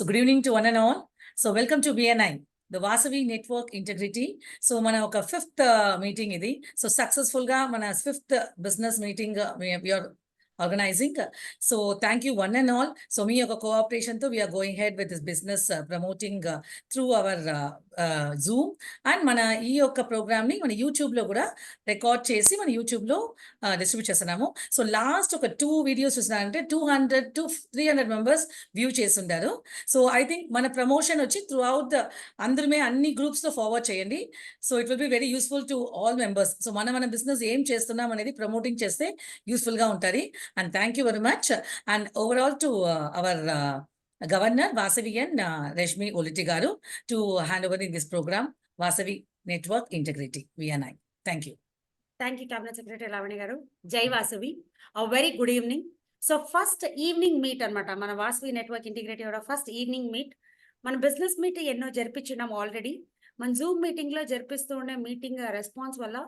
So good evening to one and all. So welcome to BNI, the Vasavi Network Integrity. So మన ఒక fifth meeting ఇది. So successful గా మన fifth business meeting we are organizing. So thank you one and all. So మీ యొక్క cooperation తో we are going ahead with this business promoting through our Zoom and మన ఈ యొక్క ప్రోగ్రామ్ ని మన యూట్యూబ్ లో కూడా రికార్డ్ చేసి మన యూట్యూబ్ లో డిస్ట్రిబ్యూట్ చేస్తున్నాము. సో లాస్ట్ ఒక 2 వీడియోస్ చూసినారంటే 200 to 300 మెంబర్స్ వ్యూ చేస్తుంటారు. సో ఐ థింక్ మన ప్రమోషన్ వచ్చి త్రూ అవుట్ అందరమే అన్ని గ్రూప్స్ లో ఫార్వర్డ్ చేయండి. So it will be very useful to all members. So మన బిజినెస్ ఏం చేస్తున్నాం అనేది ప్రమోటింగ్ చేస్తే యూస్ఫుల్ గా ఉంటుంది. And thank you very much. And overall to our Governor Vasavi and Reshmi Oliti garu to hand over in this program, Vasavi Network Integrity, VNI. Thank you. Thank you, Cabinet Secretary Lavani garu. Jai Vasavi. A very good evening. So first evening meet anamata mana Vasavi Network Integrity oda first evening meet. Mana business meet enno jarpichunnam already. మన Zoom meeting లో జరిపిస్తూ ఉండే meeting response వల్ల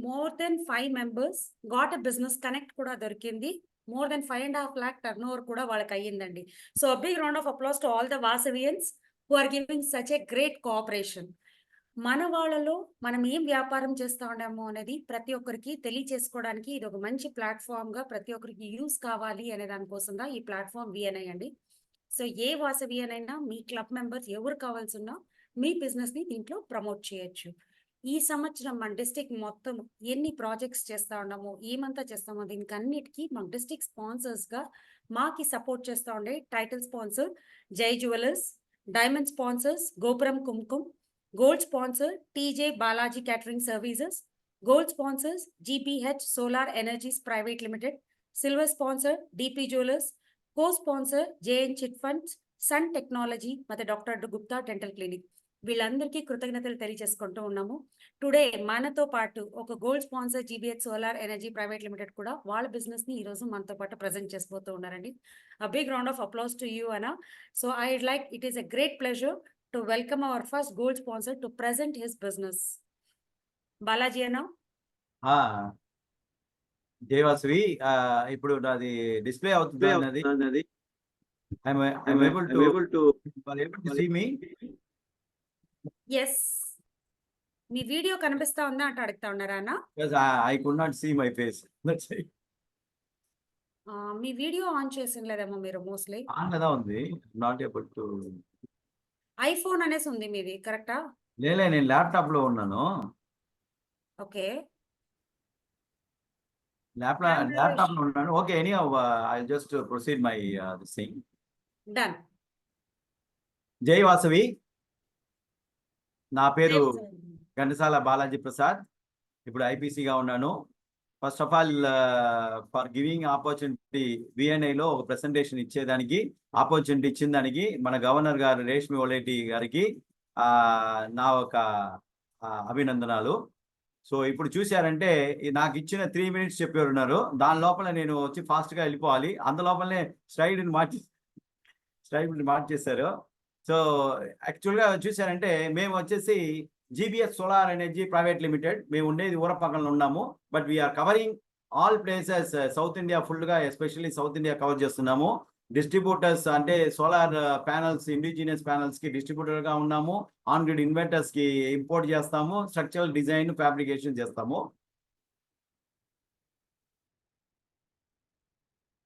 more than 5 members got a business connect కూడా దొరికింది. More than 5.5 lakh turnover కూడా వాళ్ళకి అయ్యిందండి. So a big round of applause to all the Vasavians who are giving such a great cooperation. మన వాళ్ళలో మనం ఏం వ్యాపారం చేస్తా ఉన్నామో అనేది ప్రతి ఒక్కరికి తెలియచేసుకోవడానికి ఇది ఒక మంచి ప్లాట్ఫామ్ గా ప్రతి ఒక్కరికి యూస్ కావాలి అనే దానికోసంగా ఈ ప్లాట్ఫామ్ విఎన్ఐ అండి. సో ఏ వాసవిఎన్ అయినా మీ క్లబ్ మెంబర్స్ ఎవరు కావాల్సిన మీ బిజినెస్ ని దీంట్లో ప్రమోట్ చేయొచ్చు. ఈ సంవత్సరం మన డిస్ట్రిక్ట్ మొత్తం ఎన్ని ప్రాజెక్ట్స్ చేస్తా ఉన్నామో ఏమంతా చేస్తామో దీనికి అన్నిటికీ మన డిస్ట్రిక్ట్ స్పాన్సర్స్ గా మాకి సపోర్ట్ చేస్తా ఉండే title sponsor Jai jewellers, diamond sponsors Gopuram Kumkum, gold sponsor TJ Balaji catering services, gold sponsors GPH solar energies private limited, silver sponsor DP jewellers, co sponsor JN chit funds, sun technology ಮತ್ತೆ doctor Gupta dental clinic. వీళ్ళందరికీ కృతజ్ఞతలు తెలియజేసుకుంటూ ఉన్నాము. Today మనతో పాటు ఒక gold sponsor GBH solar energy private limited కూడా వాళ్ళ బిజినెస్ ని ఈ రోజు మనతో పాటు ప్రజెంట్ చేసిపోతూ ఉన్నారండి. A big round of applause to you, Anna. So I'd like, it is a great pleasure to welcome our first gold sponsor to present his business. Balaji Anna. దేవాశ్రీ ఇప్పుడు నాది డిస్ప్లే అవుతుంది అన్నది. I'm able to see me. Yes. Me video కనిపిస్తా ఉందా అంటే అడుగుతా ఉన్నారా అన్న? Because I could not see my face. That's it. మీ వీడియో ఆన్ చేసినలేదేమో మీరు మోస్ట్లీ. ఆన్ కదా ఉంది. Not able to. ఐఫోన్ అనేసి ఉంది మీది కరెక్టా? లేలే నేను ల్యాప్టాప్ లో ఉన్నాను. ఓకే. ల్యాప్టాప్ లో ఉన్నాను. Okay anyhow I'll just proceed my this thing. Done. జై వాసవి. నా పేరు ఘంటసాల బాలాజీ ప్రసాద్. ఇప్పుడు ఐపీసీగా ఉన్నాను. First of all for giving opportunity విఎన్ఐలో ఒక ప్రెసెంటేషన్ ఇచ్చేదానికి ఆపర్చునిటీ ఇచ్చిన దానికి మన గవర్నర్ గారు రేష్మి ఓలేటి గారికి నా ఒక అభినందనాలు. సో ఇప్పుడు చూసారంటే నాకు ఇచ్చిన 3 minutes చెప్పారు ఉన్నారు. దాని లోపల నేను వచ్చి ఫాస్ట్గా వెళ్ళిపోవాలి. అందులోపలనే స్లైడ్ని మార్చేశారు. సో యాక్చువల్గా చూసారంటే మేము వచ్చేసి GBS solar energy private limited, మేము ఉండేది ఊర పక్కన ఉన్నాము. But we are covering all places south India ఫుల్గా, ఎస్పెషల్లీ సౌత్ ఇండియా కవర్ చేస్తున్నాము. డిస్ట్రిబ్యూటర్స్ అంటే సోలార్ ప్యానల్స్, ఇండిజినియస్ ప్యానల్స్ కి డిస్ట్రిబ్యూటర్ గా ఉన్నాము. ఆన్ గ్రిడ్ ఇన్వర్టర్స్ కి ఇంపోర్ట్ చేస్తాము. స్ట్రక్చరల్ డిజైన్, ఫ్యాబ్రికేషన్ చేస్తాము.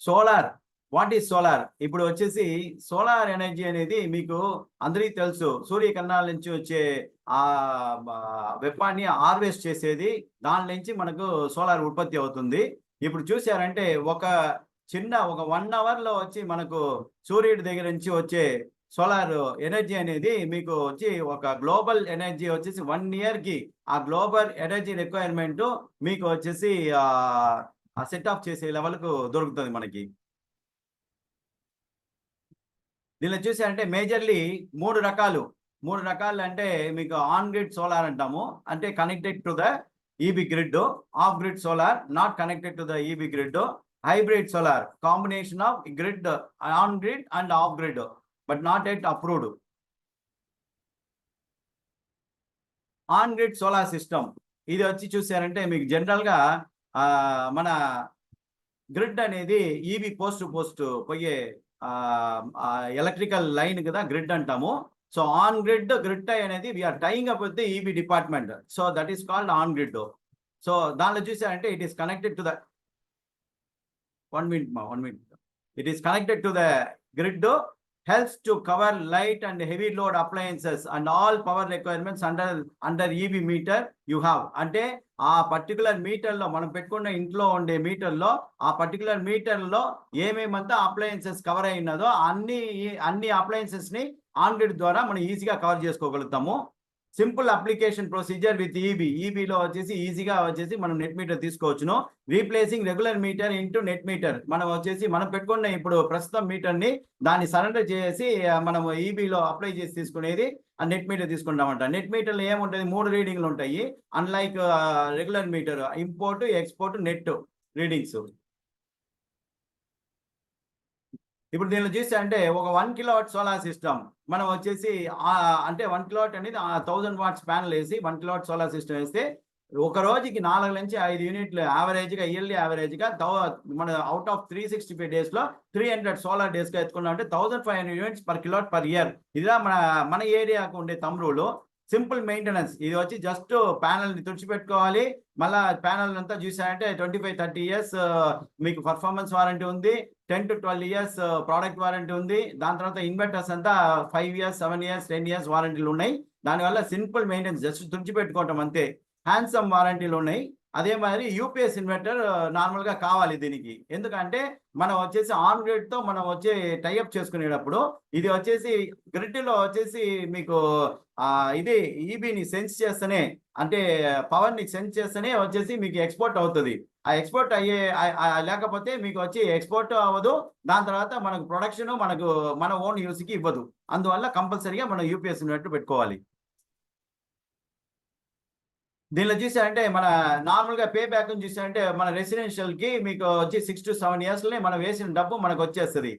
Solar, what is solar? ఇప్పుడు వచ్చేసి సోలార్ ఎనర్జీ అనేది మీకు అందరికీ తెలుసు. సూర్యకిరణాల నుంచి వచ్చే ఆ వెప్పాన్ని హార్వెస్ట్ చేసేది, దాని నుంచి మనకు సోలార్ ఉత్పత్తి అవుతుంది. ఇప్పుడు చూసారంటే ఒక 1 hour లో వచ్చి మనకు సూర్యుడి దగ్గర నుంచి వచ్చే సోలార్ ఎనర్జీ అనేది మీకు వచ్చి ఒక గ్లోబల్ ఎనర్జీ వచ్చేసి 1 year కి ఆ గ్లోబల్ ఎనర్జీ రిక్వైర్మెంట్ మీకు వచ్చేసి సెట్ ఆఫ్ చేసే లెవెల్కు దొరుకుతుంది మనకి. దీనిలో చూసారంటే మేజర్లీ 3 రకాలు అంటే మీకు ఆన్ గ్రిడ్ సోలార్ అంటాము, అంటే connected to the EB grid. Off grid solar, not connected to the EB grid. Hybrid solar, combination of grid, on grid and off grid, but not yet approved. On grid solar system ఇది వచ్చి చూసారంటే మీకు జనరల్గా మన grid అనేది EB post పోయే electrical line కదా grid అంటాము. సో ఆన్ గ్రిడ్ టై అనేది we are tying up with the EB department. So that is called on grid. So దానిలో చూసారంటే it is connected to the 1 minute. It is connected to the grid, helps to cover light and heavy load appliances and all power requirements under EB meter you have. అంటే ఆ particular metre లో మనం పెట్టుకున్న ఇంట్లో ఉండే metre లో ఆ particular metre లో ఏమేమంతా అప్లయన్సెస్ కవర్ అయినదో అన్ని అప్లయన్సెస్ ని ఆన్ గ్రిడ్ ద్వారా మనం ఈజీగా కవర్ చేసుకోగలుగుతాము. సింపుల్ అప్లికేషన్ ప్రొసీజర్ విత్ ఈబీలో వచ్చేసి ఈజీగా వచ్చేసి మనం నెట్ మీటర్ తీసుకోవచ్చును. Replacing regular meter into net meter. మనం వచ్చేసి మనం పెట్టుకున్న ఇప్పుడు ప్రస్తుతం మీటర్ ని దాన్ని సరెండర్ చేసి మనం ఈబీలో అప్లై చేసి తీసుకునేది ఆ నెట్ మీటర్ తీసుకుంటామంట. నెట్ మీటర్లో ఏముంటుంది, 3 రీడింగ్లు ఉంటాయి. Unlike regular meter, import, export, net readings. ఇప్పుడు దీనిలో చూస్తే అంటే ఒక 1 కిలోవాట్ సోలార్ సిస్టమ్ మనం వచ్చేసి అంటే 1 కిలోవాట్ అనేది 1000 వాట్స్ ప్యానల్ వేసి 1 కిలోవాట్ సోలార్ సిస్టమ్ వేస్తే ఒక రోజుకి 4 నుంచి 5 యూనిట్లు యావరేజ్గా ఇయర్లీ యావరేజ్గా మన అవుట్ ఆఫ్ 365 డేస్లో 300 సోలార్ డేస్గా ఎత్తుకున్నాం అంటే 1500 units per kilowatt per year. ఇదిగా మన ఏరియాకు ఉండే తమ్ముళ్ళు. Simple maintenance. ఇది వచ్చి జస్ట్ ప్యానల్ని తుడిచిపెట్టుకోవాలి. మళ్ళీ ప్యానల్ అంతా చూసారంటే 25-30 ఇయర్స్ మీకు పర్ఫార్మెన్స్ వారంటీ ఉంది. 10 to 12 ఇయర్స్ ప్రోడక్ట్ వారంటీ ఉంది. దాని తర్వాత ఇన్వర్టర్స్ అంతా 5 ఇయర్స్ 7 ఇయర్స్ 10 ఇయర్స్ వారంటీలు ఉన్నాయి. దానివల్ల సింపుల్ మెయింటెనెన్స్, జస్ట్ తుడిచిపెట్టుకోవటం అంతే. హ్యాండ్సమ్ వారంటీలు ఉన్నాయి. అదే మరి యూపీఎస్ ఇన్వర్టర్ నార్మల్గా కావాలి దీనికి. ఎందుకంటే మనం వచ్చేసి ఆన్ గ్రిడ్తో మనం వచ్చి టైఅప్ చేసుకునేటప్పుడు ఇది వచ్చేసి గ్రిడ్లో వచ్చేసి మీకు ఇది ఈబీని సెన్స్ చేస్తేనే, అంటే పవర్ని సెన్స్ చేస్తేనే వచ్చేసి మీకు ఎక్స్పోర్ట్ అవుతుంది. ఆ ఎక్స్పోర్ట్ లేకపోతే మీకు వచ్చి ఎక్స్పోర్ట్ అవ్వదు. దాని తర్వాత మనకు ప్రొడక్షన్ మన ఓన్ యూస్కి ఇవ్వదు. అందువల్ల కంపల్సరీగా మనం యూపీఎస్ ఇన్వర్టర్ పెట్టుకోవాలి. దీనిలో చూసారంటే మన నార్మల్గా పే బ్యాక్ చూసారంటే మన రెసిడెన్షియల్కి మీకు వచ్చి 6 to 7 ఇయర్స్లోనే మనం వేసిన డబ్బు మనకు వచ్చేస్తుంది.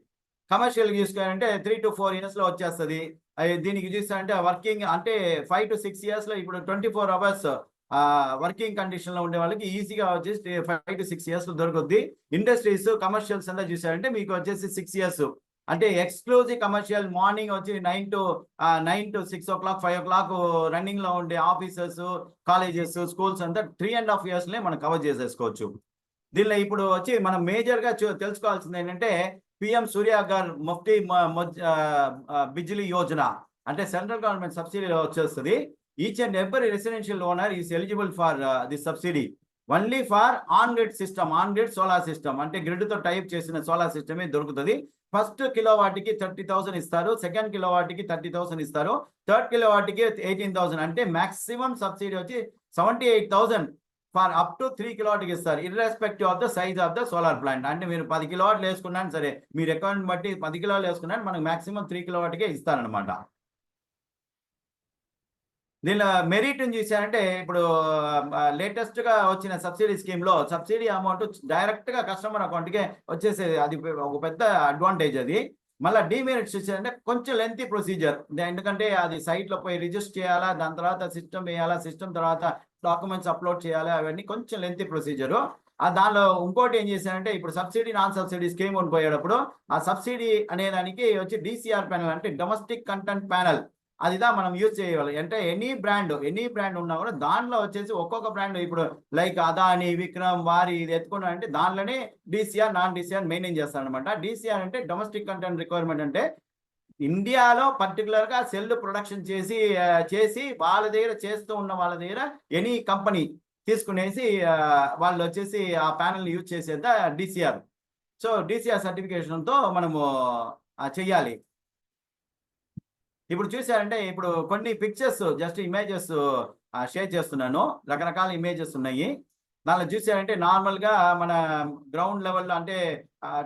కమర్షియల్కి చూసుకుంటే 3 to 4 ఇయర్స్లో వచ్చేస్తుంది. దీనికి చూసారంటే వర్కింగ్ అంటే 5 to 6 ఇయర్స్లో ఇప్పుడు 24 అవర్స్ వర్కింగ్ కండిషన్లో ఉండే వాళ్ళకి ఈజీగా వచ్చేసి 5 to 6 ఇయర్స్లో దొరుకుద్ది. ఇండస్ట్రీస్ కమర్షియల్స్ అంతా చూసారంటే మీకు వచ్చేసి 6 ఇయర్స్. అంటే ఎక్స్క్లూజివ్ కమర్షియల్ మార్నింగ్ వచ్చి 9 to 6 o'clock 5 o'clock రన్నింగ్ లో ఉండే ఆఫీసెస్, కాలేజెస్, స్కూల్స్ అంతా 3.5 years మనం కవర్ చేసేసుకోవచ్చు. దీనిలో ఇప్పుడు వచ్చి మనం మేజర్ గా తెలుసుకోవాల్సింది ఏంటంటే పిఎం సూర్యాగర్ ముఫ్తీ బిజ్లీ యోజన అంటే సెంట్రల్ గవర్నమెంట్ సబ్సిడీలో వచ్చేస్తుంది. Each and every residential owner is eligible for this subsidy only for on grid system, on grid solar system. అంటే గ్రిడ్ తో టైప్ చేసిన సోలార్ సిస్టమే దొరుకుతుంది. ఫస్ట్ కిలోవాట్కి 30,000 ఇస్తారు, సెకండ్ కిలోవాట్కి 30,000 ఇస్తారు, థర్డ్ కిలోవాట్కి 18,000. అంటే మాక్సిమం సబ్సిడీ వచ్చి 78,000 ఫర్ అప్ టు 3 కిలోవాట్కి ఇస్తారు. Irrespective of the size of the solar plant. అంటే మీరు 10 కిలోవాట్లు వేసుకున్నాను సరే, మీ రిక్వైర్మెంట్ బట్టి 10 కిలోలు వేసుకున్నాను మనకు మాక్సిమం 3 కిలోవాట్కే ఇస్తారనమాట. దీనిలో మెరిట్ చూసారంటే ఇప్పుడు లేటెస్ట్ గా వచ్చిన సబ్సిడీ స్కీమ్ లో సబ్సిడీ అమౌంట్ డైరెక్ట్ గా కస్టమర్ అకౌంట్ కి వచ్చేసేది. అది ఒక పెద్ద అడ్వాంటేజ్. అది మళ్ళీ డిమెరిట్స్ చూసారంటే కొంచెం లెంతీ ప్రొసీజర్. ఎందుకంటే అది సైట్ లో పోయి రిజిస్టర్ చేయాలా, దాని తర్వాత సిస్టమ్ వేయాలా, సిస్టమ్ తర్వాత డాక్యుమెంట్స్ అప్లోడ్ చేయాలి, అవన్నీ కొంచెం లెంతీ ప్రొసీజర్. దానిలో ఇంకోటి ఏం చేశారంటే ఇప్పుడు సబ్సిడీ నాన్ సబ్సిడీ స్కీమ్ పోయేటప్పుడు ఆ సబ్సిడీ అనేదానికి వచ్చి డిసిఆర్ ప్యానల్ అంటే డొమెస్టిక్ కంటెంట్ ప్యానల్ అదిదా మనం యూజ్ చేయాలి. అంటే ఎనీ బ్రాండ్ ఉన్నా కూడా దాంట్లో వచ్చేసి ఒక్కొక్క బ్రాండ్ ఇప్పుడు లైక్ అదాని, విక్రమ్, వారి ఇది ఎత్తుకున్నా అంటే దాంట్లోనే డిసిఆర్ నాన్ డిసిఆర్ మెయింటైన్ చేస్తారనమాట. డిసిఆర్ అంటే డొమెస్టిక్ కంటెంట్ రిక్వైర్మెంట్. అంటే ఇండియాలో పర్టికులర్ గా సెల్ ప్రొడక్షన్ చేసి వాళ్ళ దగ్గర చేస్తూ ఉన్న వాళ్ళ దగ్గర ఎనీ కంపెనీ తీసుకునేసి వాళ్ళు వచ్చేసి ఆ ప్యానల్ యూజ్ చేసేదా డిసిఆర్. సో డిసిఆర్ సర్టిఫికేషన్తో మనము చెయ్యాలి. ఇప్పుడు చూసారంటే ఇప్పుడు కొన్ని పిక్చర్స్ జస్ట్ ఇమేజెస్ షేర్ చేస్తున్నాను. రకరకాల ఇమేజెస్ ఉన్నాయి. దానిలో చూసారంటే నార్మల్గా మన గ్రౌండ్ లెవెల్లో అంటే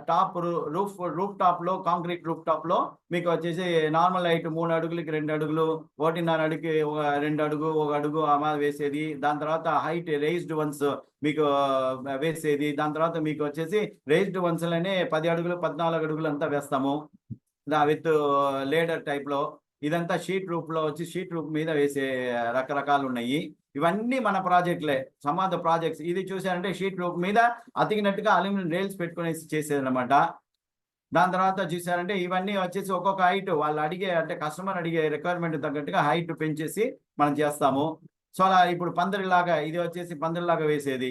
టాప్ రూఫ్ టాప్లో కాంక్రీట్ రూఫ్ టాప్లో మీకు వచ్చేసి నార్మల్ హైట్ 3 అడుగులకి 2 అడుగులు, 1.5 అడుగుకి 2 అడుగు 1 అడుగు అలా వేసేది. దాని తర్వాత హైట్ రేజ్డ్ వన్స్ మీకు వేసేది. దాని తర్వాత మీకు వచ్చేసి రేజ్డ్ వన్స్లోనే 10 అడుగులు 14 అడుగులు అంతా వేస్తాము విత్ లేడర్ టైప్లో. ఇదంతా షీట్ రూఫ్ లో వచ్చి షీట్ రూఫ్ మీద వేసే రకరకాలు ఉన్నాయి. ఇవన్నీ మన ప్రాజెక్టులే, సమాధ ప్రాజెక్ట్స్. ఇది చూసారంటే షీట్ రూఫ్ మీద అతికినట్టుగా అల్యూమినియం రైల్స్ పెట్టుకునేసి చేసేది అనమాట. దాని తర్వాత చూసారంటే ఇవన్నీ వచ్చేసి ఒక్కొక్క హైట్ వాళ్ళు అడిగే అంటే కస్టమర్ అడిగే రిక్వైర్మెంట్ తగ్గట్టుగా హైట్ పెంచేసి మనం చేస్తాము. సో అలా ఇప్పుడు పందిరిలాగా ఇది వచ్చేసి పందిరిలాగా వేసేది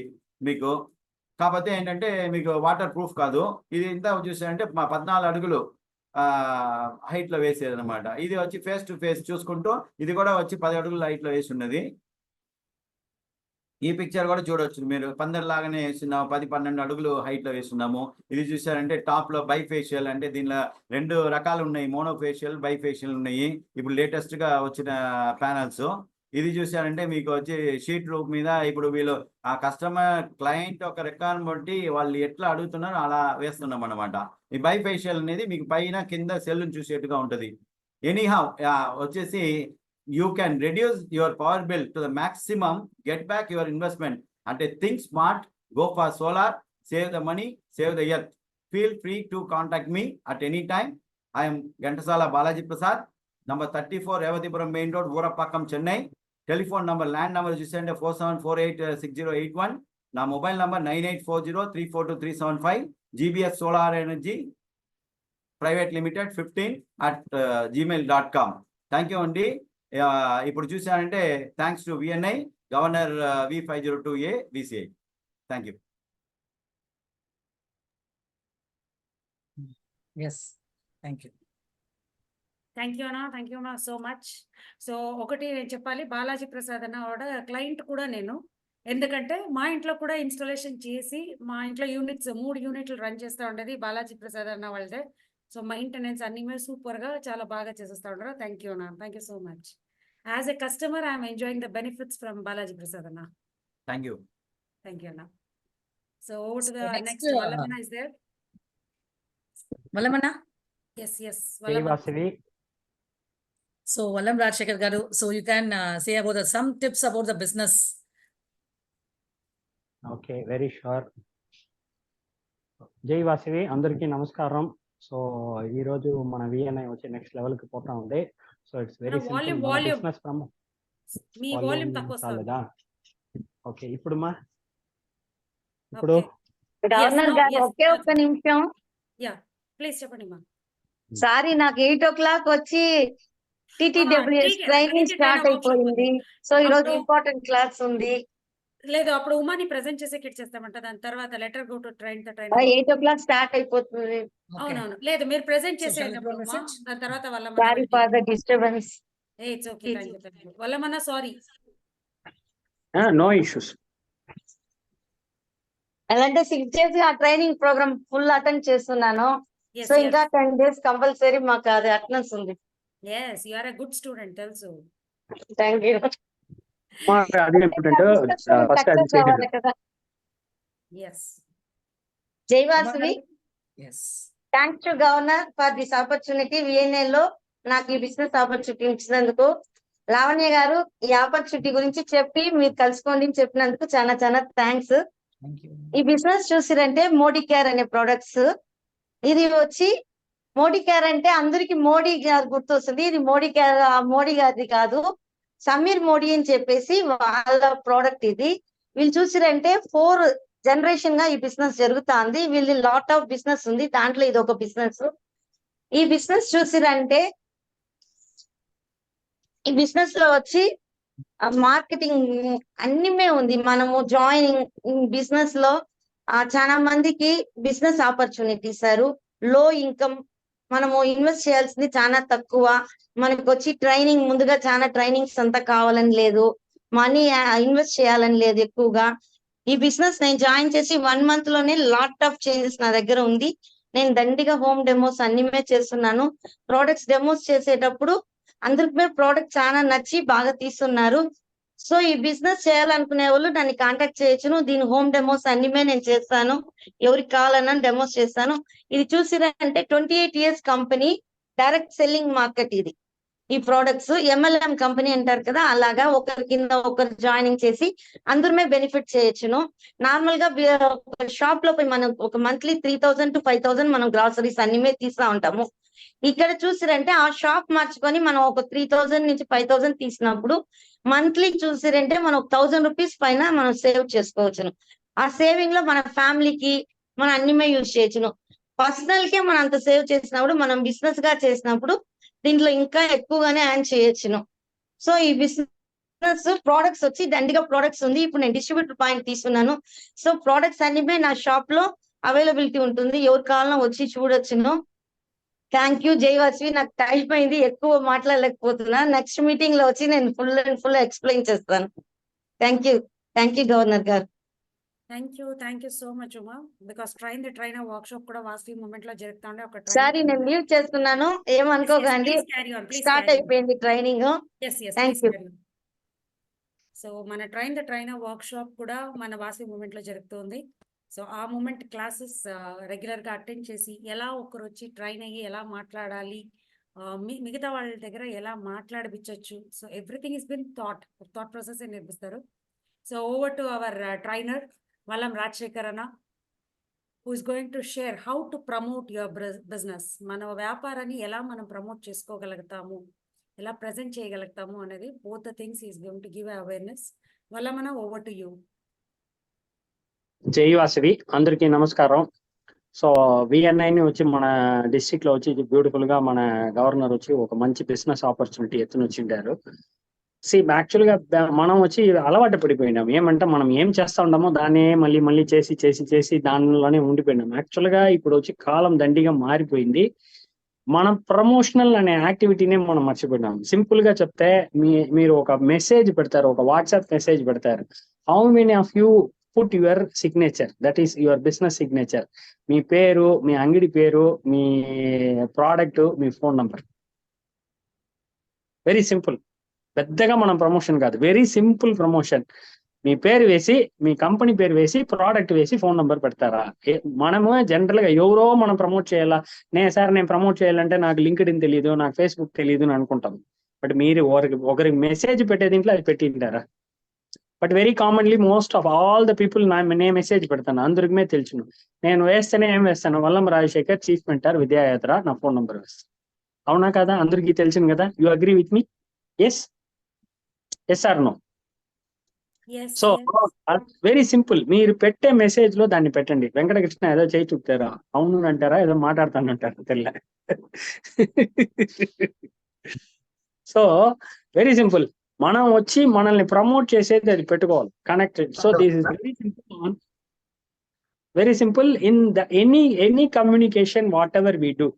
మీకు. కాకపోతే ఏంటంటే మీకు వాటర్ ప్రూఫ్ కాదు. ఇది ఇంత చూసారంటే 14 అడుగులు హైట్ లో వేసేది అనమాట. ఇది వచ్చి ఫేస్ టు ఫేస్ చూసుకుంటూ ఇది కూడా వచ్చి 10 అడుగుల హైట్ లో వేసి ఉన్నది. ఈ పిక్చర్ కూడా చూడొచ్చు మీరు. పందిరిలాగానే వేస్తున్నాము, 10-12 అడుగులు హైట్ లో వేస్తున్నాము. ఇది చూసారంటే టాప్ లో బైఫేషియల్ అంటే దీనిలో 2 రకాలు ఉన్నాయి, మోనోఫేషియల్ బైఫేషియల్ ఉన్నాయి. ఇప్పుడు లేటెస్ట్ గా వచ్చిన ప్యానల్స్. ఇది చూసారంటే మీకు వచ్చి షీట్ రూప్ మీద ఇప్పుడు వీళ్ళు ఆ కస్టమర్ క్లయింట్ ఒక రిక్వైర్మెంట్ బట్టి వాళ్ళు ఎట్లా అడుగుతున్నారో అలా వేస్తున్నాం అనమాట. ఈ బైఫేషియల్ అనేది మీకు పైన కింద సెల్ చూసేట్టుగా ఉంటది. ఎనీహౌ వచ్చేసి you can reduce your power bill to the maximum, get back your investment. And think smart, go for solar, save the money, save the earth. Feel free to contact me at any time. I am Gantasala Balaji Prasad, number 34 Revatipuram Main Road, Vurapakkam, Chennai. Telephone number, land number is 47486081. Now mobile number 9840342375. GBS Solar Energy Private Limited 15 at gmail.com. Thank you Andy. ఇప్పుడు చూసానంటే thanks to VNI governor V502A VCI. Thank you. Yes, thank you. Thank you అన్న so much. So ఒకటి నేను చెప్పాలి, బాలాజీ ప్రసాద్ అన్న కూడా client కూడా నేను. ఎందుకంటే మా ఇంట్లో కూడా ఇన్స్టాలేషన్ చేసి మా ఇంట్లో యూనిట్స్ 3 యూనిట్లు రన్ చేస్తూ ఉండేది బాలాజీ ప్రసాద్ అన్న వాళ్ళదే. సో మెయింటెనెన్స్ అన్ని మీద సూపర్గా చాలా బాగా చేసేస్తూ ఉంటారు. థ్యాంక్ యూ అన్న, thank you so much. As a customer I'm enjoying the benefits from Balaji Prasad అన్న. Thank you. థ్యాంక్ యూ అన్న. So over to the next, next వల్లమన్న ఇస్ దేర్. వల్లమన్న. Yes Vasavi. So Vallam Rajshekhar garu, so you can say about some tips about the business. Okay, very sure. జై వాసవి అందరికీ నమస్కారం. So ఈ రోజు మన VNI వచ్చి నెక్స్ట్ లెవెల్ కి పోతా ఉంది. So it's very simple. Business from me volume తక్కువ వస్తుంది. ఓకే ఇప్పుడు ఇప్పుడు గవర్నర్ గారు ఒకే ఒక్క నిమిషం. యా ప్లీజ్ చెప్పండి మా. సారీ, నాకు 8 o'clock వచ్చి TTWS ట్రైనింగ్ స్టార్ట్ అయిపోయింది. సో ఈ రోజు ఇంపార్టెంట్ క్లాస్ ఉంది. లేదు అప్పుడు ఉమాని ప్రెజెంట్ చేసే కిట్ చేస్తామంట. దాని తర్వాత letter go to train the train. 8 o'clock start అయిపోతుంది. అవునవును, లేదు మీరు ప్రెజెంట్ చేసే shall I do a message? దాని తర్వాత sorry for the disturbance. It's okay. వల్లమన్న సారీ. No issues. అలాంటే 6 days ఆ ట్రైనింగ్ ప్రోగ్రామ్ ఫుల్ అటెండ్ చేస్తున్నాను. సో ఇంకా 10 days కంపల్సరీ మాకు అది అటెండెన్స్ ఉంది. yes you are a good student తెలుసు. Thank you. అది ఇంపార్టెంట్. ఫస్ట్ అది చేయండి. yes జై Vasavi. Yes. Thanks to governor for this opportunity. VNA లో నాకు ఈ బిజినెస్ ఆపర్చునిటీ ఇచ్చినందుకు. లావణ్య గారు ఈ ఆపర్చునిటీ గురించి చెప్పి మీరు కలుసుకోండి చెప్పినందుకు చాలా చాలా థ్యాంక్స్. Thank you. ఈ బిజినెస్ చూసిరంటే మోడీ కేర్ అనే ప్రొడక్ట్స్. ఇది వచ్చి మోడీ కేర్ అంటే అందరికి మోడీ గారు గుర్తొస్తుంది. ఇది మోడీ కేర్ మోడీ గారిది కాదు, సమీర్ మోడీ అని చెప్పేసి వాళ్ళ ప్రోడక్ట్ ఇది. వీళ్ళు చూసిరంటే 4 జనరేషన్ గా ఈ బిజినెస్ జరుగుతుంది. వీళ్ళు లాట్ ఆఫ్ బిజినెస్ ఉంది, దాంట్లో ఇది ఒక బిజినెస్. ఈ బిజినెస్ చూసిరంటే ఈ బిజినెస్ లో వచ్చి మార్కెటింగ్ అన్నిమే ఉంది. మనము జాయినింగ్ బిజినెస్ లో చాలా మందికి బిజినెస్ ఆపర్చునిటీ ఇస్తారు. లో ఇన్కమ్, మనము ఇన్వెస్ట్ చేయాల్సింది చాలా తక్కువ. మనకు వచ్చి ట్రైనింగ్ ముందుగా చాలా ట్రైనింగ్స్ అంతా కావాలని లేదు, మనీ ఇన్వెస్ట్ చేయాలని లేదు ఎక్కువగా. ఈ బిజినెస్ నేను జాయిన్ చేసి 1 month లోనే లాట్ ఆఫ్ చేంజెస్ నా దగ్గర ఉంది. నేను దండిగా హోమ్ డెమోస్ అన్నిమే చేస్తున్నాను. ప్రోడక్ట్స్ డెమోస్ చేసేటప్పుడు అందరికి ప్రోడక్ట్ చాలా నచ్చి బాగా తీస్తున్నారు. సో ఈ బిజినెస్ చేయాలనుకునే వాళ్ళు నన్ను కాంటాక్ట్ చేయొచ్చును. దీని హోమ్ డెమోస్ అన్నిమే నేను చేస్తాను, ఎవరికి కావాలన్నా డెమోస్ చేస్తాను. ఇది చూసిరంటే 28 years company, direct selling market ఇది. ఈ ప్రోడక్ట్స్ MLM కంపెనీ అంటారు కదా, అలాగా ఒకరి కింద ఒకరు జాయినింగ్ చేసి అందరమే బెనిఫిట్ చేయొచ్చును. నార్మల్ గా షాప్ లో పోయి మనం ఒక మంత్లీ 3000 to 5000 మనం గ్రాసరీస్ అన్నిమే తీస్తా ఉంటాము. ఇక్కడ చూసిరంటే ఆ షాప్ మార్చుకొని మనం ఒక 3000 నుంచి 5000 తీసినప్పుడు మంత్లీ చూసిరంటే మనం 1000 rupees పైన మనం సేవ్ చేసుకోవచ్చును. ఆ సేవింగ్ లో మన ఫ్యామిలీకి మనం అన్నిమే యూజ్ చేయొచ్చును. పర్సనల్ కే మనం అంత సేవ్ చేసినప్పుడు మనం బిజినెస్ గా చేసినప్పుడు దీంట్లో ఇంకా ఎక్కువగానే యాడ్ చేయొచ్చును. సో ఈ బిజినెస్ ప్రోడక్ట్స్ వచ్చి దండిగా ప్రోడక్ట్స్ ఉంది. ఇప్పుడు నేను డిస్ట్రిబ్యూటర్ పాయింట్ తీసుకున్నాను. సో ప్రోడక్ట్స్ అన్ని నా షాప్ లో అవైలబిలిటీ ఉంటుంది. ఎవరు కావాలన్నా వచ్చి చూడొచ్చును. Thank you జయవాసవి. నాకు టైం అయింది, ఎక్కువ మాట్లాడలేకపోతున్నా. నెక్స్ట్ మీటింగ్ లో వచ్చి నేను ఫుల్ ఎక్స్ప్లెయిన్ చేస్తాను. థ్యాంక్ యూ గవర్నర్ గారు. Thank you so much Uma. Because trainer workshop కూడా వాసవి మూమెంట్ లో జరుగుతుంది. ఒక సారీ నేను మ్యూట్ చేస్తున్నాను, ఏమనుకోకండి. స్టార్ట్ అయిపోయింది ట్రైనింగ్. Thank you. సో మన ట్రైనర్ వర్క్షాప్ కూడా మన వాసవి మూమెంట్ లో జరుగుతుంది. సో ఆ మూమెంట్ క్లాసెస్ రెగ్యులర్ గా అటెండ్ చేసి ఎలా ఒకరు వచ్చి ట్రైన్ అయ్యి ఎలా మాట్లాడాలి, మిగతా వాళ్ళ దగ్గర ఎలా మాట్లాడిపించవచ్చు. So everything is been thought process నేర్పిస్తారు. So over to our trainer Vallam Rajasekhar అన్న, who is going to share how to promote your business. మన వ్యాపారాన్ని ఎలా మనం ప్రమోట్ చేసుకోగలుగుతాము, ఎలా ప్రజెంట్ చేయగలుగుతాము అనేది both the things he is going to give awareness. వల్లమన over to you. Jai Vasavi, అందరికీ నమస్కారం. సో విఎన్ఐని వచ్చి మన డిస్ట్రిక్ట్ లో వచ్చి బ్యూటిఫుల్ గా మన గవర్నర్ వచ్చి ఒక మంచి బిజినెస్ ఆపర్చునిటీ ఎత్తున వచ్చిండారు. యాక్చువల్ గా మనం వచ్చి అలవాటు పడిపోయినాం. ఏమంటే మనం ఏం చేస్తా ఉంటామో దాన్నే మళ్ళీ మళ్ళీ చేసి దానిలోనే ఉండిపోయినాం. యాక్చువల్ గా ఇప్పుడు వచ్చి కాలం దండిగా మారిపోయింది. మనం ప్రమోషనల్ అనే యాక్టివిటీనే మనం మర్చిపోయినాం. సింపుల్ గా చెప్తే మీరు ఒక మెసేజ్ పెడతారు, ఒక వాట్సాప్ మెసేజ్ పెడతారు. How many of you put your signature, that is your business signature. మీ పేరు, మీ అంగడి పేరు, మీ ప్రోడక్ట్, మీ ఫోన్ నంబర్. Very simple. పెద్దగా మనం ప్రమోషన్ కాదు, వెరీ సింపుల్ ప్రమోషన్. మీ పేరు వేసి, మీ కంపెనీ పేరు వేసి, ప్రోడక్ట్ వేసి, ఫోన్ నంబర్ పెడతారా? మనము జనరల్ గా ఎవరో మనం ప్రమోట్ చేయాలా, నేను ప్రమోట్ చేయాలంటే నాకు లింక్డ్ ఇన్ తెలియదు, నాకు ఫేస్బుక్ తెలియదు అని అనుకుంటాం. బట్ మీరు ఒకరికి మెసేజ్ పెట్టే దీంట్లో అది పెట్టింటారా? But very commonly most of all the people నేను మెసేజ్ పెడతాను, అందరికీ తెలుసును. నేను వేస్తేనే ఏం వేస్తాను, వల్లం రాజశేఖర్, చీఫ్ మెంటర్, విద్యాయాత్ర, నా ఫోన్ నంబర్ వేస్తాను. అవునా కదా? అందరికీ తెలిసింది కదా? You agree with me? Yes or no? So very simple. మీరు పెట్టే మెసేజ్ లో దాన్ని పెట్టండి. వెంకటకృష్ణ ఏదో చేయి చూపుతారా, అవును అంటారా, ఏదో మాట్లాడతానంటారా తెల్ల. So very simple. మనం వచ్చి మనల్ని ప్రమోట్ చేసేది అది పెట్టుకోవాలి, connected. So this is very simple in the any communication whatever we do.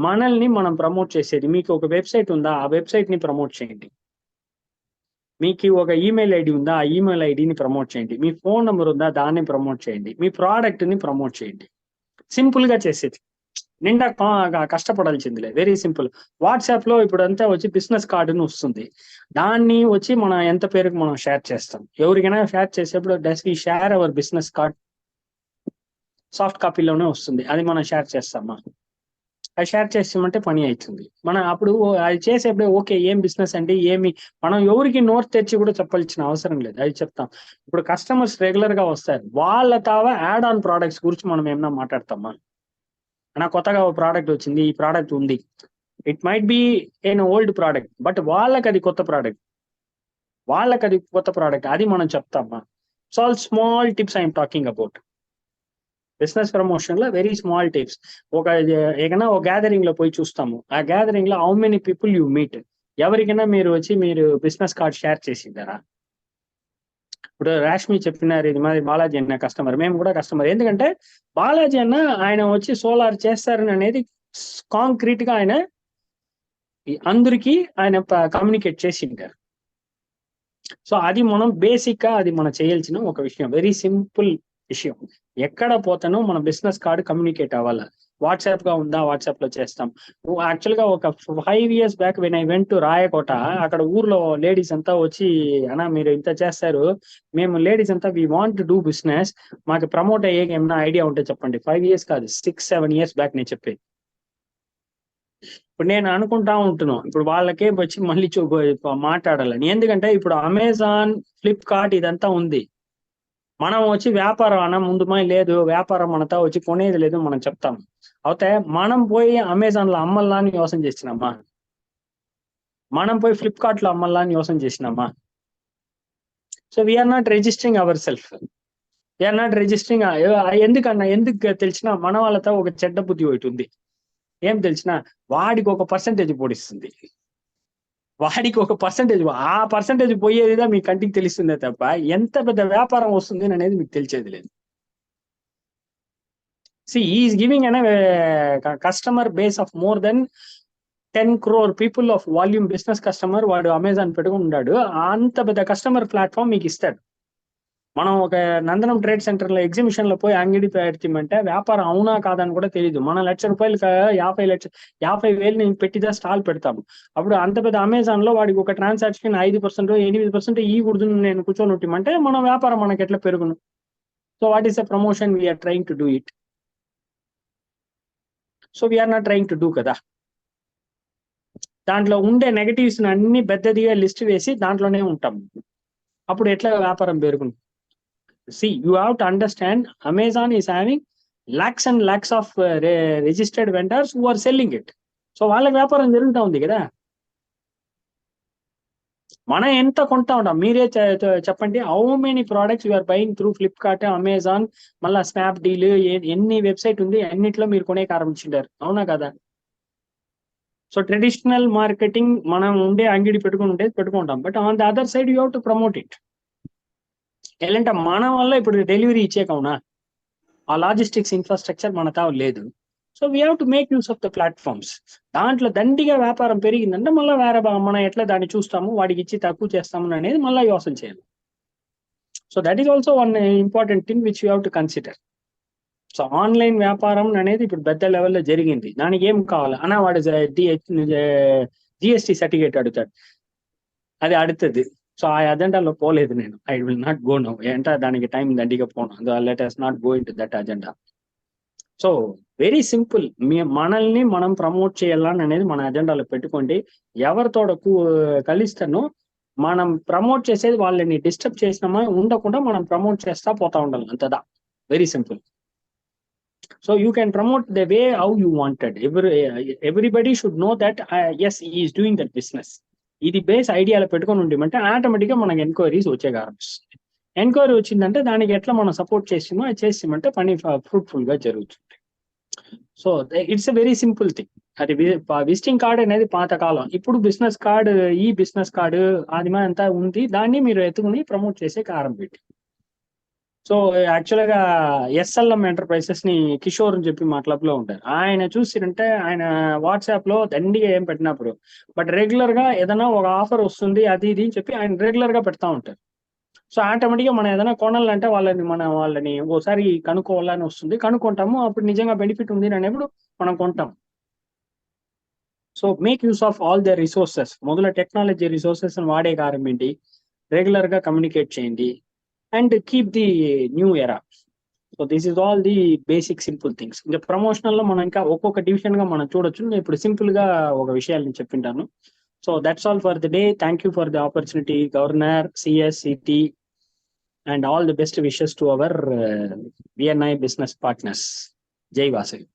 మనల్ని మనం ప్రమోట్ చేసేది. మీకు ఒక వెబ్సైట్ ఉందా, ఆ వెబ్సైట్ ని ప్రమోట్ చేయండి. మీకు ఒక ఈమెయిల్ ఐడి ఉందా, ఆ ఈమెయిల్ ఐడిని ప్రమోట్ చేయండి. మీ ఫోన్ నెంబర్ ఉందా, దాన్ని ప్రమోట్ చేయండి. మీ ప్రోడక్ట్ ని ప్రమోట్ చేయండి. సింపుల్ గా చేసేది, నిండా కష్టపడాల్సిందిలే. Very simple. వాట్సాప్ లో ఇప్పుడు అంతా వచ్చి బిజినెస్ కార్డుని వస్తుంది. దాన్ని వచ్చి మనం ఎంత పేరుకి మనం షేర్ చేస్తాం. ఎవరికైనా షేర్ చేసేప్పుడు does we share our business card? Soft కాపీలోనే వస్తుంది, అది మనం షేర్ చేస్తామా? అది షేర్ చేస్తామంటే పని అవుతుంది. మనం అప్పుడు అది చేసేప్పుడే ఓకే ఏం బిజినెస్ అంటే ఏమి, మనం ఎవరికి నోట్ తెచ్చి కూడా చెప్పాల్సిన అవసరం లేదు, అది చెప్తాం. ఇప్పుడు కస్టమర్స్ రెగ్యులర్ గా వస్తారు, వాళ్ళ తావా యాడ్ ఆన్ ప్రోడక్ట్స్ గురించి మనం ఏమన్నా మాట్లాడతామా? నాకు కొత్తగా ఒక ప్రోడక్ట్ వచ్చింది, ఈ ప్రోడక్ట్ ఉంది. It might be an old product, but వాళ్ళకి అది కొత్త ప్రోడక్ట్, అది మనం చెప్తామా? So all small tips I'm talking about. Business promotion లో వెరీ స్మాల్ టిప్స్. ఏదైనా ఒక గ్యాదరింగ్ లో పోయి చూస్తాము, ఆ గ్యాదరింగ్ లో how many people you meet. ఎవరికైనా మీరు బిజినెస్ కార్డ్ షేర్ చేసిందారా? ఇప్పుడు రాష్మి చెప్పినారు, ఇది మాది బాలాజీ అన్న కస్టమర్, మేము కూడా కస్టమర్. ఎందుకంటే బాలాజీ అన్న ఆయన వచ్చి సోలార్ చేస్తారని అనేది కాంక్రీట్ గా ఆయన అందరికీ ఆయన కమ్యూనికేట్ చేసింటారు. సో అది మనం బేసిక్ గా అది మనం చేయాల్సిన ఒక విషయం, వెరీ సింపుల్ విషయం. ఎక్కడ పోతానో మన బిజినెస్ కార్డు కమ్యూనికేట్ అవ్వాలి. వాట్సాప్ గా ఉందా, వాట్సాప్ లో చేస్తాం. యాక్చువల్ గా ఒక 5 years back when I went to Rayakota, అక్కడ ఊర్లో లేడీస్ అంతా వచ్చి, అన్నా మీరు ఇంత చేస్తారు, మేము లేడీస్ అంతా we want to do business, మాకు ప్రమోట్ అయ్యే ఏమన్నా ఐడియా ఉంటే చెప్పండి. 5 years కాదు, 6-7 years బ్యాక్ నేను చెప్పేది. ఇప్పుడు నేను అనుకుంటా ఉంటున్నాను, ఇప్పుడు వాళ్ళకే వచ్చి మళ్ళీ మాట్లాడాలని. ఎందుకంటే ఇప్పుడు అమెజాన్, ఫ్లిప్కార్ట్ ఇదంతా ఉంది. మనం వచ్చి వ్యాపారం అన్న ముందు లేదు, వ్యాపారం మనతో వచ్చి కొనేది లేదు మనం చెప్తాం. అయితే మనం పోయి అమెజాన్ లో అమ్మల్లా అని యోసన చేసినామా? మనం పోయి ఫ్లిప్కార్ట్ లో అమ్మల్లా అని యోసన చేసినామా? So we are not registering our self. They are not registering. ఎందుకన్నా, ఎందుకు తెలిసిన మన వాళ్ళతో ఒక చెడ్డ బుద్ధి ఒకటి ఉంది. ఏం తెలిసిన, వాడికి ఒక పర్సంటేజ్ పొడిస్తుంది, వాడికి ఒక పర్సంటేజ్, ఆ పర్సంటేజ్ పోయేదిదా మీ కంటికి తెలుస్తుందే తప్ప ఎంత పెద్ద వ్యాపారం వస్తుంది అనేది మీకు తెలిసేది లేదు. See, he is giving a customer base of more than 10 crore people of volume business customer. వాడు అమెజాన్ పెట్టుకుని ఉన్నాడు, అంత పెద్ద కస్టమర్ ప్లాట్ఫామ్ మీకు ఇస్తాడు. మనం ఒక నందనం ట్రేడ్ సెంటర్ లో ఎగ్జిబిషన్ లో పోయి అంగడి పెడితే వ్యాపారం అవునా కాదని కూడా తెలియదు. మనం ₹1,00,000 50,000 పెట్టిదా స్టాల్ పెడతాము. అప్పుడు అంత పెద్ద అమెజాన్ లో వాడికి ఒక ట్రాన్సాక్షన్ 5% 8% ఈ కూడదు నేను కూర్చొని ఉంటామంటే మన వ్యాపారం మనకి ఎట్లా పెరుగును? So what is the promotion we are trying to do it. So we are not trying to do కదా. దాంట్లో ఉండే నెగటివ్స్ అన్ని పెద్దదిగా లిస్ట్ వేసి దాంట్లోనే ఉంటాం. అప్పుడు ఎట్లా వ్యాపారం పెరుగును? See, you have to understand, Amazon is having lakhs and lakhs of registered vendors who are selling it. So వాళ్ళ వ్యాపారం జరుగుతూ ఉంది కదా. మనం ఎంత కొంటా ఉంటాం మీరే చెప్పండి. How many products you are buying through Flipkart, Amazon, మళ్ళీ స్నాప్డీల్, ఎన్ని వెబ్సైట్ ఉంది అన్నిట్లో మీరు కొనే ఆరంభించారు, అవునా కదా? సో ట్రెడిషనల్ మార్కెటింగ్ మనం ఉండే అంగడి పెట్టుకుంటాం, but on the other side you have to promote it. ఎలాంటి మన వల్ల ఇప్పుడు డెలివరీ ఇచ్చేకవునా, ఆ లాజిస్టిక్స్ ఇన్ఫ్రాస్ట్రక్చర్ మన తావు లేదు. So we have to make use of the platforms. దాంట్లో దండిగా వ్యాపారం పెరిగిందంటే మళ్ళీ వేరే మనం ఎట్లా దాన్ని చూస్తాము, వాడికి ఇచ్చి తక్కువ చేస్తాము అనేది మళ్ళీ యోసన చేయాలి. So that is also one important thing which you have to consider. So online వ్యాపారం అనేది ఇప్పుడు పెద్ద లెవెల్లో జరిగింది. దానికి ఏం కావాలి అన్న, వాడు జిఎస్టీ సర్టిఫికేట్ అడుగుతాడు, అది అడుగుతుంది. సో ఆ అజెండాలో పోలేదు నేను. I will not go now. అంటే దానికి టైం దండిగా పోను. Let us not go into that agenda. So very simple, మనల్ని మనం ప్రమోట్ చేయాలని అనేది మన అజెండాలో పెట్టుకోండి. ఎవరితో కలిస్తానో మనం ప్రమోట్ చేసేది వాళ్ళని డిస్టర్బ్ చేసినామా ఉండకుండా మనం ప్రమోట్ చేస్తా పోతా ఉండాలి, అంతదా. Very simple. So you can promote the way how you wanted. Everybody should know that as he is doing that business. ఇది బేస్ ఐడియాలో పెట్టుకొని ఉండమంటే ఆటోమేటిక్గా మనకి ఎంక్వైరీస్ వచ్చే ఆరంభిస్తుంది. ఎంక్వైరీ వచ్చిందంటే దానికి ఎట్లా మనం సపోర్ట్ చేసామో అది చేసామంటే పని ఫ్రూట్ఫుల్ గా జరుగుతుంది. So it's a very simple thing. అది విజిటింగ్ కార్డ్ అనేది పాతకాలం. ఇప్పుడు బిజినెస్ కార్డు, ఈ బిజినెస్ కార్డు అది అంతా ఉంది, దాన్ని మీరు ఎత్తుకుని ప్రమోట్ చేసే ఆరంభించి. సో యాక్చువల్గా ఎస్ఎల్ఎం ఎంటర్ప్రైజెస్ ని కిషోర్ అని చెప్పి మా క్లబ్ లో ఉంటారు. ఆయన చూసిరంటే ఆయన వాట్సాప్ లో దండిగా ఏం పెట్టినప్పుడు, బట్ రెగ్యులర్ గా ఏదైనా ఒక ఆఫర్ వస్తుంది అది ఇది అని చెప్పి ఆయన రెగ్యులర్ గా పెడతా ఉంటారు. సో ఆటోమేటిక్గా మనం ఏదైనా కొనాలంటే వాళ్ళని ఓసారి కనుక్కోవాలని వస్తుంది, కనుక్కుంటాము. అప్పుడు నిజంగా బెనిఫిట్ ఉంది అనేప్పుడు మనం కొంటాం. So make use of all the resources. మొదల టెక్నాలజీ రిసోర్సెస్ వాడే ఆరంభించి రెగ్యులర్ గా కమ్యూనికేట్ చేయండి and keep the new era. So this is all the basic simple things. ఇంకా ప్రమోషనల్ లో మనం ఇంకా ఒక్కొక్క డివిజన్ గా మనం చూడొచ్చు. నేను ఇప్పుడు సింపుల్ గా ఒక విషయాన్ని చెప్పింటాను. So that's all for the day. Thank you for the opportunity, governor, CS, city, and all the best wishes to our VNI business partners. Jai Vasavi.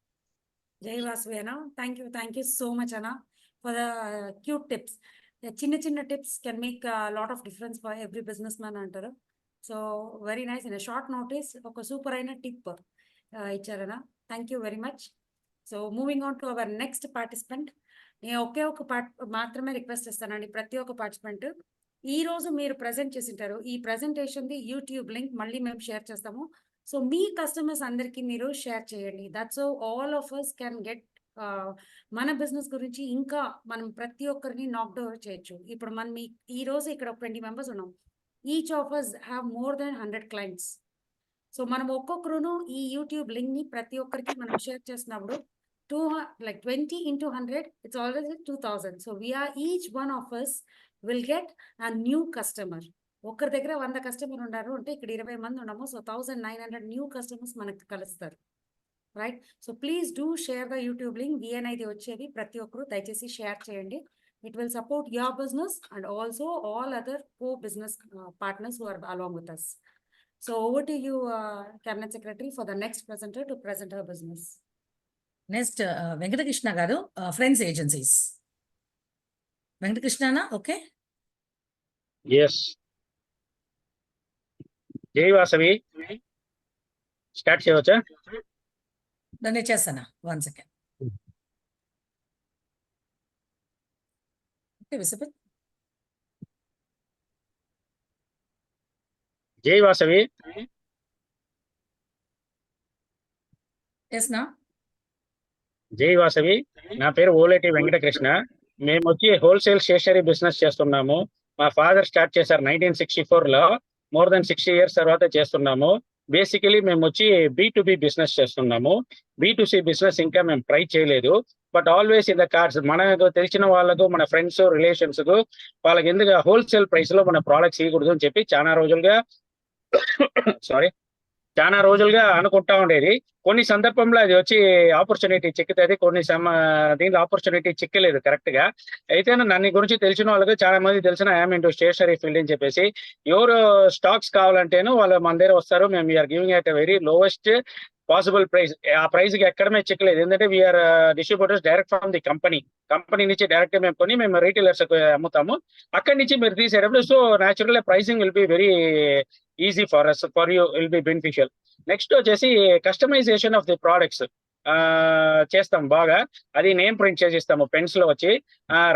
జై వాసవి అన్న. థ్యాంక్ యూ సో మచ్ అన్న for the cute tips. చిన్న tips can make lot of difference for every business man అంటారు. So very nice. In short notice ఒక super అయిన tip ఇచ్చారన్న. Thank you very much. So moving on to our next participant. నేను ఒక మాత్రమే request చేస్తానండి, ప్రతి ఒక్క పార్టిసిపెంట్ ఈ రోజు మీరు ప్రజెంట్ చేసింటారు. ఈ ప్రజెంటేషన్ ది యూట్యూబ్ లింక్ మళ్ళీ మేము షేర్ చేస్తాము. సో మీ కస్టమర్స్ అందరికీ మీరు షేర్ చేయండి. That's all of us can get మన బిజినెస్ గురించి ఇంకా మనం ప్రతి ఒక్కరిని నాక్ డౌన్ చేయొచ్చు. ఇప్పుడు మనం ఈ రోజు ఇక్కడ 20 మెంబర్స్ ఉన్నాం. Each of us have more than 100 clients. So మనం ఒక్కొక్కరును ఈ యూట్యూబ్ లింక్ ని ప్రతి ఒక్కరికి మనం షేర్ చేసినప్పుడు 20 into 100 it's already 2000. So we are each one of us will get a new customer. ఒకరి దగ్గర 100 కస్టమర్ ఉన్నారు అంటే ఇక్కడ 20 మంది ఉన్నాము. సో 1900 న్యూ కస్టమర్స్ మనకు కలుస్తారు, right? So please do share the YouTube link. VNIది వచ్చేది ప్రతి ఒక్కరు దయచేసి షేర్ చేయండి. It will support your business and also all other co business partners who are along with us. So over to you, Cabinet Secretary, for the next presenter to present her business. Next Venkatakrishna గారు, friends agencies. వెంకటకృష్ణనా? Okay. Yes. Jai Vasavi. Start చేయవచ్చా? దాన్ని చేస్తానా 1 second. Okay visible. జై Vasavi. Yes నా జై వాసవి. నా పేరు ఓలేటి వెంకటకృష్ణ. మేము వచ్చి హోల్సేల్ స్టేషనరీ బిజినెస్ చేస్తున్నాము. మా ఫాదర్ స్టార్ట్ చేశారు 1964లో. మోర్ దెన్ 60 years తర్వాత చేస్తున్నాము. బేసికలీ మేము వచ్చి B2B బిజినెస్ చేస్తున్నాము. B2C బిజినెస్ ఇంకా మేము ట్రై చేయలేదు. But always in the cards, మనకు తెలిసిన వాళ్ళకు, మన ఫ్రెండ్స్ రిలేషన్స్ కు వాళ్ళకి ఎందుకు హోల్సేల్ ప్రైస్ లో మన ప్రోడక్ట్స్ ఇవ్వకూడదు అని చెప్పి చాలా రోజులుగా అనుకుంటా ఉండేది. కొన్ని సందర్భంలో అది వచ్చి ఆపర్చునిటీ చిక్కుతుంది, కొన్ని దీంట్లో ఆపర్చునిటీ చిక్కలేదు కరెక్ట్ గా. అయితే నన్ను గురించి తెలిసిన వాళ్ళకి చాలా మంది తెలిసిన ఐఎమ్ ఇంటూ స్టేషనరీ ఫీల్డ్ అని చెప్పేసి, ఎవరు స్టాక్స్ కావాలంటేను వాళ్ళు మన దగ్గర వస్తారు. మేము we are giving at very lowest possible price. ఆ ప్రైస్ కి ఎక్కడమే చిక్కలేదు. ఎందుకంటే we are distributors direct from the company నుంచి డైరెక్ట్ మేము కొని మేము రీటైలర్స్ అమ్ముతాము. అక్కడి నుంచి మీరు తీసేటప్పుడు so natural pricing will be very easy for us, for you will be beneficial. Next వచ్చేసి కస్టమైజేషన్ ఆఫ్ ది ప్రోడక్ట్స్ చేస్తాం బాగా. అది నేమ్ ప్రింట్ చేసి ఇస్తాము పెన్స్ లో వచ్చి.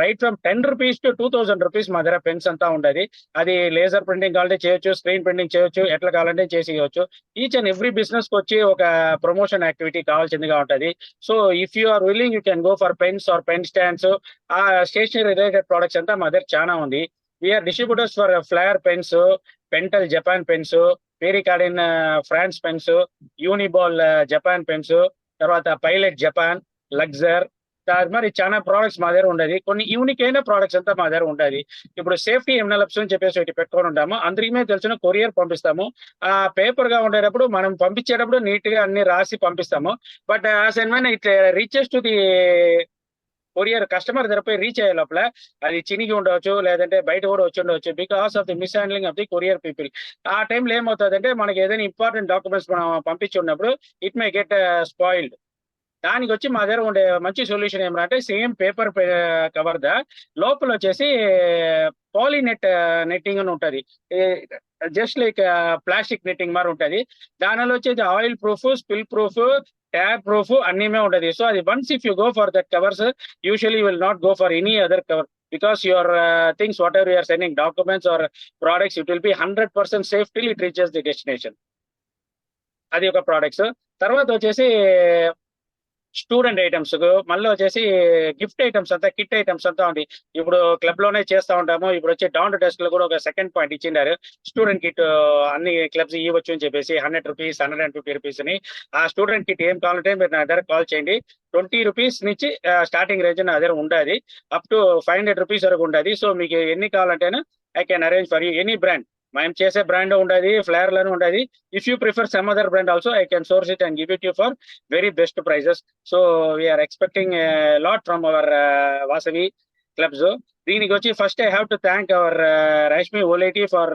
Right from 10 rupees to 2000 rupees మా దగ్గర పెన్స్ అంతా ఉండదు. అది లేజర్ ప్రింటింగ్ కావాలంటే చేయొచ్చు, స్క్రీన్ ప్రింటింగ్ చేయొచ్చు, ఎట్లా కావాలంటే చేసి ఇవ్వచ్చు. ఈచ్ అండ్ ఎవ్రీ బిజినెస్ కి వచ్చి ఒక ప్రమోషన్ యాక్టివిటీ కావాల్సిందిగా ఉంటది. So if you are willing you can go for pens or pen stands. ఆ స్టేషనరీ రిలేటెడ్ ప్రోడక్ట్స్ అంతా మా దగ్గర చాలా ఉంది. We're distributors for Flair pens, Pentel Japan pens, Pierre Cardin France pens, Uniball Japan pens, తర్వాత Pilot Japan, Luxor, మరి చాలా products మా దగ్గర ఉండేది. కొన్ని యూనిక్ అయిన ప్రోడక్ట్స్ అంతా మా దగ్గర ఉండేది. ఇప్పుడు సేఫ్టీ ఎన్వలప్స్ అని చెప్పేసి ఒకటి పెట్టుకొని ఉంటాము. అందరికీ తెలిసిన కొరియర్ పంపిస్తాము. ఆ పేపర్ గా ఉండేటప్పుడు మనం పంపించేటప్పుడు నీట్ గా అన్ని రాసి పంపిస్తాము. But as and when it reaches to the courier customer దగ్గరపై రీచ్ అయ్యే లోపల అది చినిగి ఉండవచ్చు, లేదంటే బయట కూడా వచ్చి ఉండవచ్చు, because of the miss handling of the courier people. ఆ టైంలో ఏమవుతుందంటే మనకి ఏదైనా ఇంపార్టెంట్ డాక్యుమెంట్స్ మనం పంపించి ఉన్నప్పుడు ఇట్ మే గెట్ స్పాయిల్డ్. దానికి వచ్చి మా దగ్గర ఉండే మంచి సొల్యూషన్ ఏమంటే సేమ్ పేపర్ కవర్ ద లోపల వచ్చేసి నెట్టింగ్ అని ఉంటుంది. జస్ట్ లైక్ ప్లాస్టిక్ నెట్టింగ్ మరి ఉంటుంది. దానిలో వచ్చేసి oil proof, spill proof, tab proof అన్నీమే ఉంటుంది. సో అది once if you go for that covers, usually will not go for any other cover because your things whatever you are sending, documents or products, it will be 100% safe till it reaches the destination. అది ఒక products. తర్వాత వచ్చేసి student items, మళ్ళీ వచ్చేసి gift items అంతా, kit items అంతా ఉంది. ఇప్పుడు క్లబ్ లోనే చేస్తా ఉంటాము. ఇప్పుడు వచ్చి డౌన్ టు డెస్క్ లో కూడా ఒక సెకండ్ పాయింట్ ఇచ్చిండారు, స్టూడెంట్ కిట్ అన్ని క్లబ్స్ ఇవ్వచ్చు అని చెప్పేసి 100 rupees, 150 rupees అని. ఆ స్టూడెంట్ కిట్ ఏం కావాలంటే మీరు నా దగ్గర కాల్ చేయండి. 20 rupees నుంచి స్టార్టింగ్ రేంజ్ నా దగ్గర ఉంటుంది, అప్ టు 500 rupees వరకు ఉంటుంది. సో మీకు ఎన్ని కావాలంటేనా I can arrange for you any brand. మేము చేసే బ్రాండ్ ఉండదు, ఫ్లేర్ లోనే ఉండదు. If you prefer some other brand also I can source it and give it you for very best prices. So we're expecting lot from our Vasavi clubs. దీనికి వచ్చి first I have to thank our Rashmi Oleti for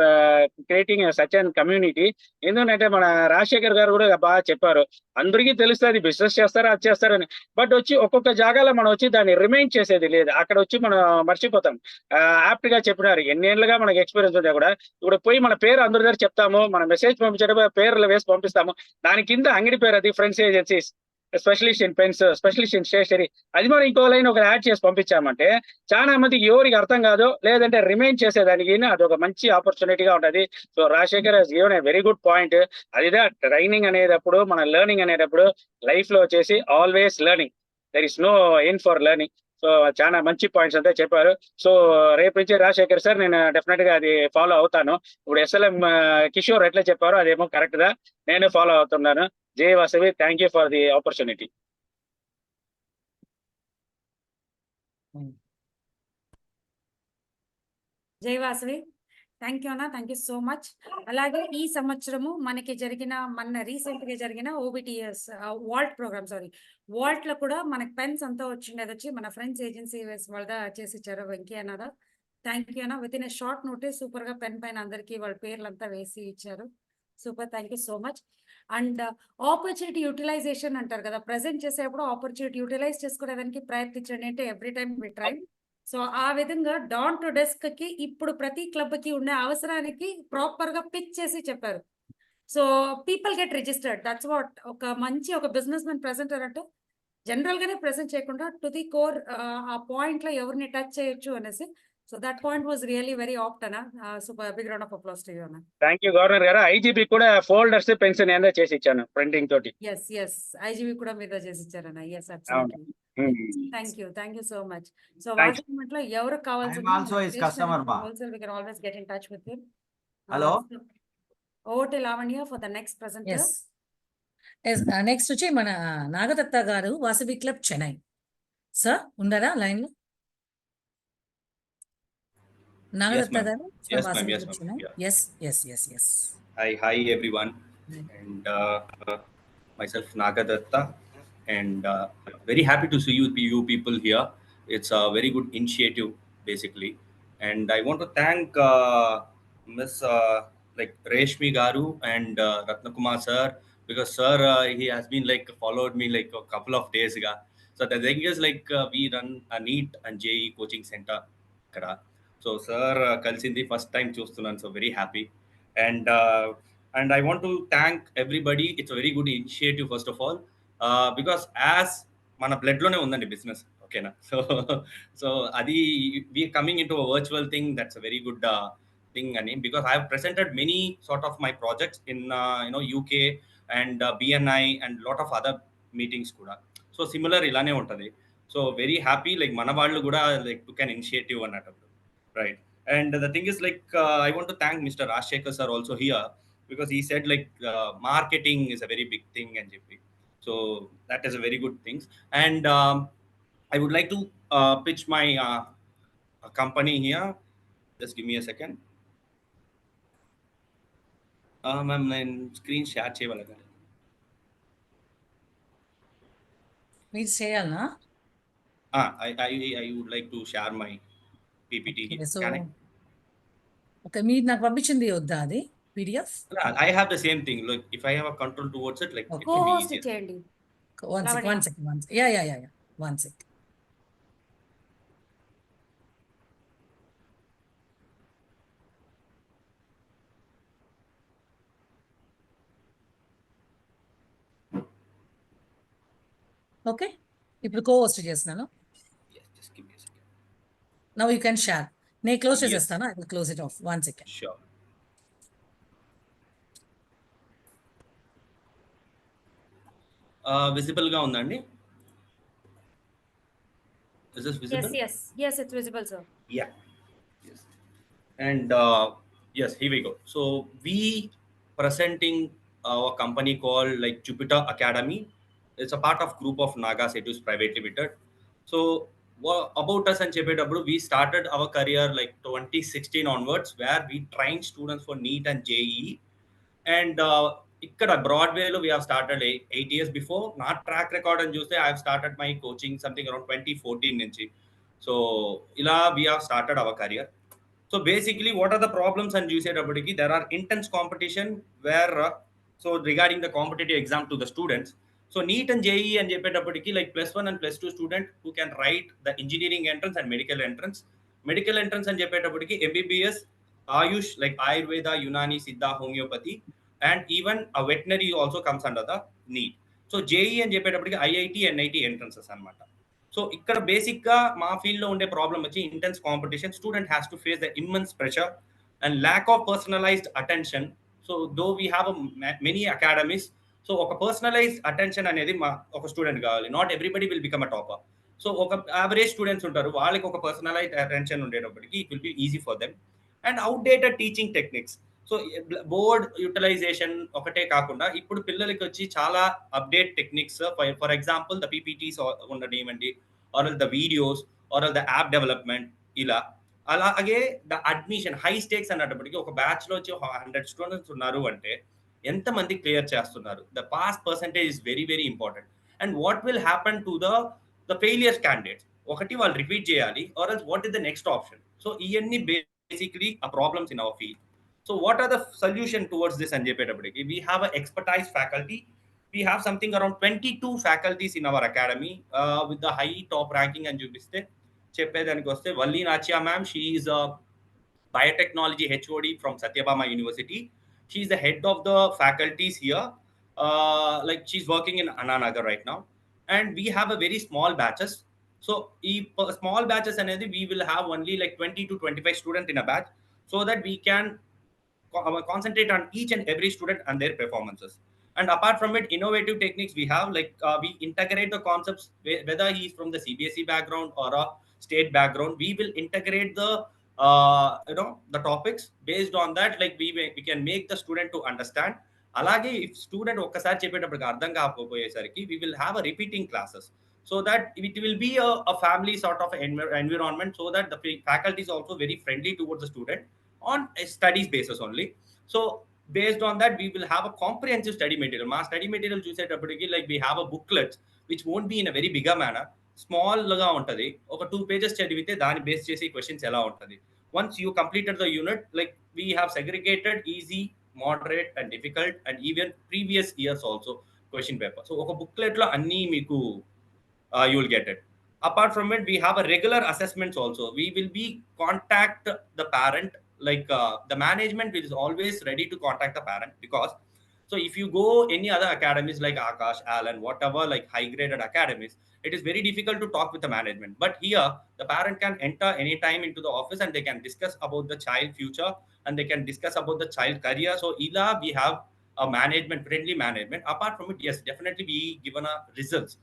creating such and community. ఎందుకంటే మన రాజశేఖర్ గారు కూడా బాగా చెప్పారు, అందరికీ తెలుస్తుంది బిజినెస్ చేస్తారు అది చేస్తారని, బట్ వచ్చి ఒక్కొక్క జాగాలో మనం వచ్చి దాన్ని రిమైండ్ చేసేది లేదు. అక్కడ వచ్చి మనం మర్చిపోతాం. యాప్ట్ గా చెప్పినారు, ఎన్నేళ్ళుగా మనకి ఎక్స్పీరియన్స్ ఉంటే కూడా ఇప్పుడు పోయి మన పేరు అందరి దగ్గర చెప్తాము, మన మెసేజ్ పంపించేటప్పుడు పేర్లు వేసి పంపిస్తాము, దాని కింద అంగడి పేరు అది friends agencies, specialist in pens, specialist in stationery, అది మనం ఇంకో లైన్ ఒక యాడ్ చేసి పంపించామంటే చాలా మందికి ఎవరికి అర్థం కాదు, లేదంటే రిమైండ్ చేసేదానికి అది ఒక మంచి ఆపర్చునిటీగా ఉంటుంది. So Rajasekhar has given a very good point. అదిదా ట్రైనింగ్ అనేటప్పుడు, మన లెర్నింగ్ అనేటప్పుడు లైఫ్ లో వచ్చేసి always learning, there is no end for learning. So చాలా మంచి పాయింట్స్ అంతా చెప్పారు. సో రేపు నుంచి రాజశేఖర్ సార్ నేను డెఫినెట్ గా అది ఫాలో అవుతాను. ఇప్పుడు SLM కిషోర్ ఎట్లా చెప్పారో అదేమో కరెక్ట్ గా నేను ఫాలో అవుతున్నాను. జై Vasavi, thank you for the opportunity. జై వాసవి, థ్యాంక్ యూ అన్న, థ్యాంక్ యూ సో మచ్. అలాగే ఈ సంవత్సరము మనకి జరిగిన రీసెంట్ గా జరిగిన OBTS వాల్ట్ ప్రోగ్రామ్, వాల్ట్ లో కూడా మనకి పెన్స్ అంతా వచ్చింది. అది వచ్చి మన ఫ్రెండ్స్ ఏజెన్సీ వాళ్ళ చేసి ఇచ్చారు వెంకీ అన్నదా. థ్యాంక్ యూ అన్న, within a short notice super గా పెన్ పైన అందరికి వాళ్ళ పేర్లంతా వేసి ఇచ్చారు. Super, thank you so much. And opportunity utilization అంటారు కదా, ప్రజెంట్ చేసేప్పుడు ఆపర్చునిటీ యూటిలైజ్ చేసుకునేదానికి ప్రయత్నించండి అంటే every time we try. So ఆ విధంగా డౌన్ టు డెస్క్ కి ఇప్పుడు ప్రతి క్లబ్ కి ఉండే అవసరానికి ప్రాపర్ గా పిచ్ చేసి చెప్పారు. So people get registered. That's what ఒక మంచి ఒక బిజినెస్ మ్యాన్ ప్రెసెంటర్ అంటే జనరల్ గానే ప్రెసెంట్ చేయకుండా టు ది కోర్ ఆ పాయింట్ లో ఎవరిని టచ్ చేయొచ్చు అనేసి. So that point was really very apt అన్న. Super big round of applause to you అన్న. థ్యాంక్ యూ గవర్నర్ గారు. ఐజీబీ కూడా ఫోల్డర్స్ పెన్స్ నేను చేసి ఇచ్చాను ప్రింటింగ్ తోటి. ఎస్ ఐజీబీ కూడా మీరు చేసి ఇచ్చారన్న. ఎస్ అవును. Absolutely. Thank you so much. So Thank you. WhatsApp లో ఎవరు కావాల్సిన I'm also his customer, ma. also we can always get in touch with you. Hello? Over to Lavanya for the next presenter. Yes next వచ్చి మన Nagadatta garu Vasavi club Chennai. Sir ఉన్నారా line లో? Nagadatta ma'am. Garu Yes, ma'am. Vasavi Yes, club ma'am. Chennai. Yeah. Yes Hi, everyone. And myself, Nagadatta. And very happy to see you people here. It's a very good initiative, basically. And I want to thank Miss Reshmi Garu and Ratnakumar sir, because sir, he has been followed me like a couple of days ago. So the thing is we run a NEET and JEE coaching center ikkada. So sir, kalsindi first time chustunnanu, so very happy. And I want to thank everybody. It's a very good initiative, first of all, because as mana blood lone undandi business, okay na. So adi we coming into a virtual thing, that's a very good thing ani, because I have presented many sort of my projects in UK and BNI and lot of other meetings kuda. So similar ilane untadi. So very happy mana vallu kuda took an initiative annattu, right? And the thing is I want to thank Mr. Rajshekhar sir also here, because he said marketing is a very big thing and JP. So that is a very good thing. And I would like to pitch my company here. Just give me a second. Ma'am, screen share cheyavala. మీరు చేయాలనా? I would like to share my PPT here. So Can I? Okay, మీరు నాకు పంపించింది వద్దా అది PDF? I have the same thing. Like if I have a control towards it, it will be Co-host easier. చేయండి. One Lavanya. second. Yeah. 1 sec. Okay, ఇప్పుడు co-host చేస్తున్నాను. Yes, just give me a second. Now you can share. నేను close Yes. చేసేస్తాను. I will close it off. 1 second. Sure. Visible గా ఉందండి? Is this visible? Yes, it's visible, sir. Yeah. Yes. And yes, here we go. So we presenting a company called Jupiter Academy. It's a part of group of Naga Setus Private Limited. So about us and Chepetappudu, we started our career 2016 onwards, where we trained students for NEET and JEE. And ఇక్కడ బ్రాడ్వేలో we have started 8 years before. నా track record అని చూస్తే I have started my coaching something around 2014 నుంచి. So ఇలా we have started our career. So basically what are the problems అని చూసేటప్పటికి there are intense competition where so regarding the competitive exam to the students. So NEET and JEE అని చెప్పేటప్పటికి +1 and +2 student who can write the engineering entrance and medical entrance. Medical entrance అని చెప్పేటప్పటికి MBBS, ఆయుష్ ఆయుర్వేద, యునాని, సిద్ధ, homeopathy, and even a veterinary also comes under the NEET. So JEE అని చెప్పేటప్పటికి IIT, NIT entrances అన్నమాట. So ఇక్కడ basic గా మా field లో ఉండే ప్రాబ్లం వచ్చి intense competition. Student has to face the immense pressure and lack of personalized attention. So though we have many academies. So ఒక పర్సనలైజ్డ్ అటెన్షన్ అనేది మా ఒక స్టూడెంట్ కావాలి. Not everybody will become a topper. So ఒక average students ఉంటారు, వాళ్ళకి ఒక personalized attention ఉండేటప్పటికి it will be easy for them. And outdated teaching techniques. So board utilization ఒకటే కాకుండా ఇప్పుడు పిల్లలకి వచ్చి చాలా update techniques, for example the PPTs ఉండనివ్వండి, or the videos, or the app development, ఇలా. అలాగే ద అడ్మిషన్ హై స్టేక్స్ అన్నప్పటికీ ఒక బ్యాచ్ లో వచ్చి 100 స్టూడెంట్స్ ఉన్నారు అంటే ఎంతమంది క్లియర్ చేస్తున్నారు? The pass percentage is very very important. And what will happen to the failures candidates? ఒకటి వాళ్ళు రిపీట్ చేయాలి, or else what is the next option? So ఇవన్నీ బేసిక్లీ ఆ problems in our field. So what are the solution towards this and JPWD? We have an expertise faculty. We have something around 22 faculties in our academy with the high top ranking and jubiste. Cheppedaniki vaste Valli Nachya ma'am, she is a biotechnology HOD from Satyabama University. She's the head of the faculties here. Like she's working in Anna Nagar right now, and we have a very small batches. So small batches and we will have only like 20 to 25 students in a batch, so that we can concentrate on each and every student and their performances. And apart from it, innovative techniques we have, like we integrate the concepts, whether he is from the CBSE background or a state background, we will integrate the the topics. Based on that, like we can make the student to understand. అలాగే if student ఒక్కసారి చెప్పేటప్పటికి అర్థం కాకపోయేసరికి we will have a repeating classes, so that it will be a family sort of environment, so that the faculty is also very friendly towards the student on a studies basis only. So based on that, we will have a comprehensive study material. Ma study material చూసేటప్పటికి like we have a booklet which won't be in a very bigger manner. Small గా ఉంటది. ఒక 2 pages చదివితే దాని base చేసి questions ఎలా ఉంటది. Once you completed the unit, like we have segregated easy, moderate and difficult and even previous years also question paper. So ఒక booklet లో అన్ని మీకు you will get it. Apart from it, we have a regular assessments also. We will be contact the parent, like the management is always ready to contact the parent, because so if you go any other academies like Akash, Alan, whatever, like high graded academies, it is very difficult to talk with the management. But here the parent can enter anytime into the office and they can discuss about the child future and they can discuss about the child career. So ila we have a management, friendly management. Apart from it, yes, definitely we given a results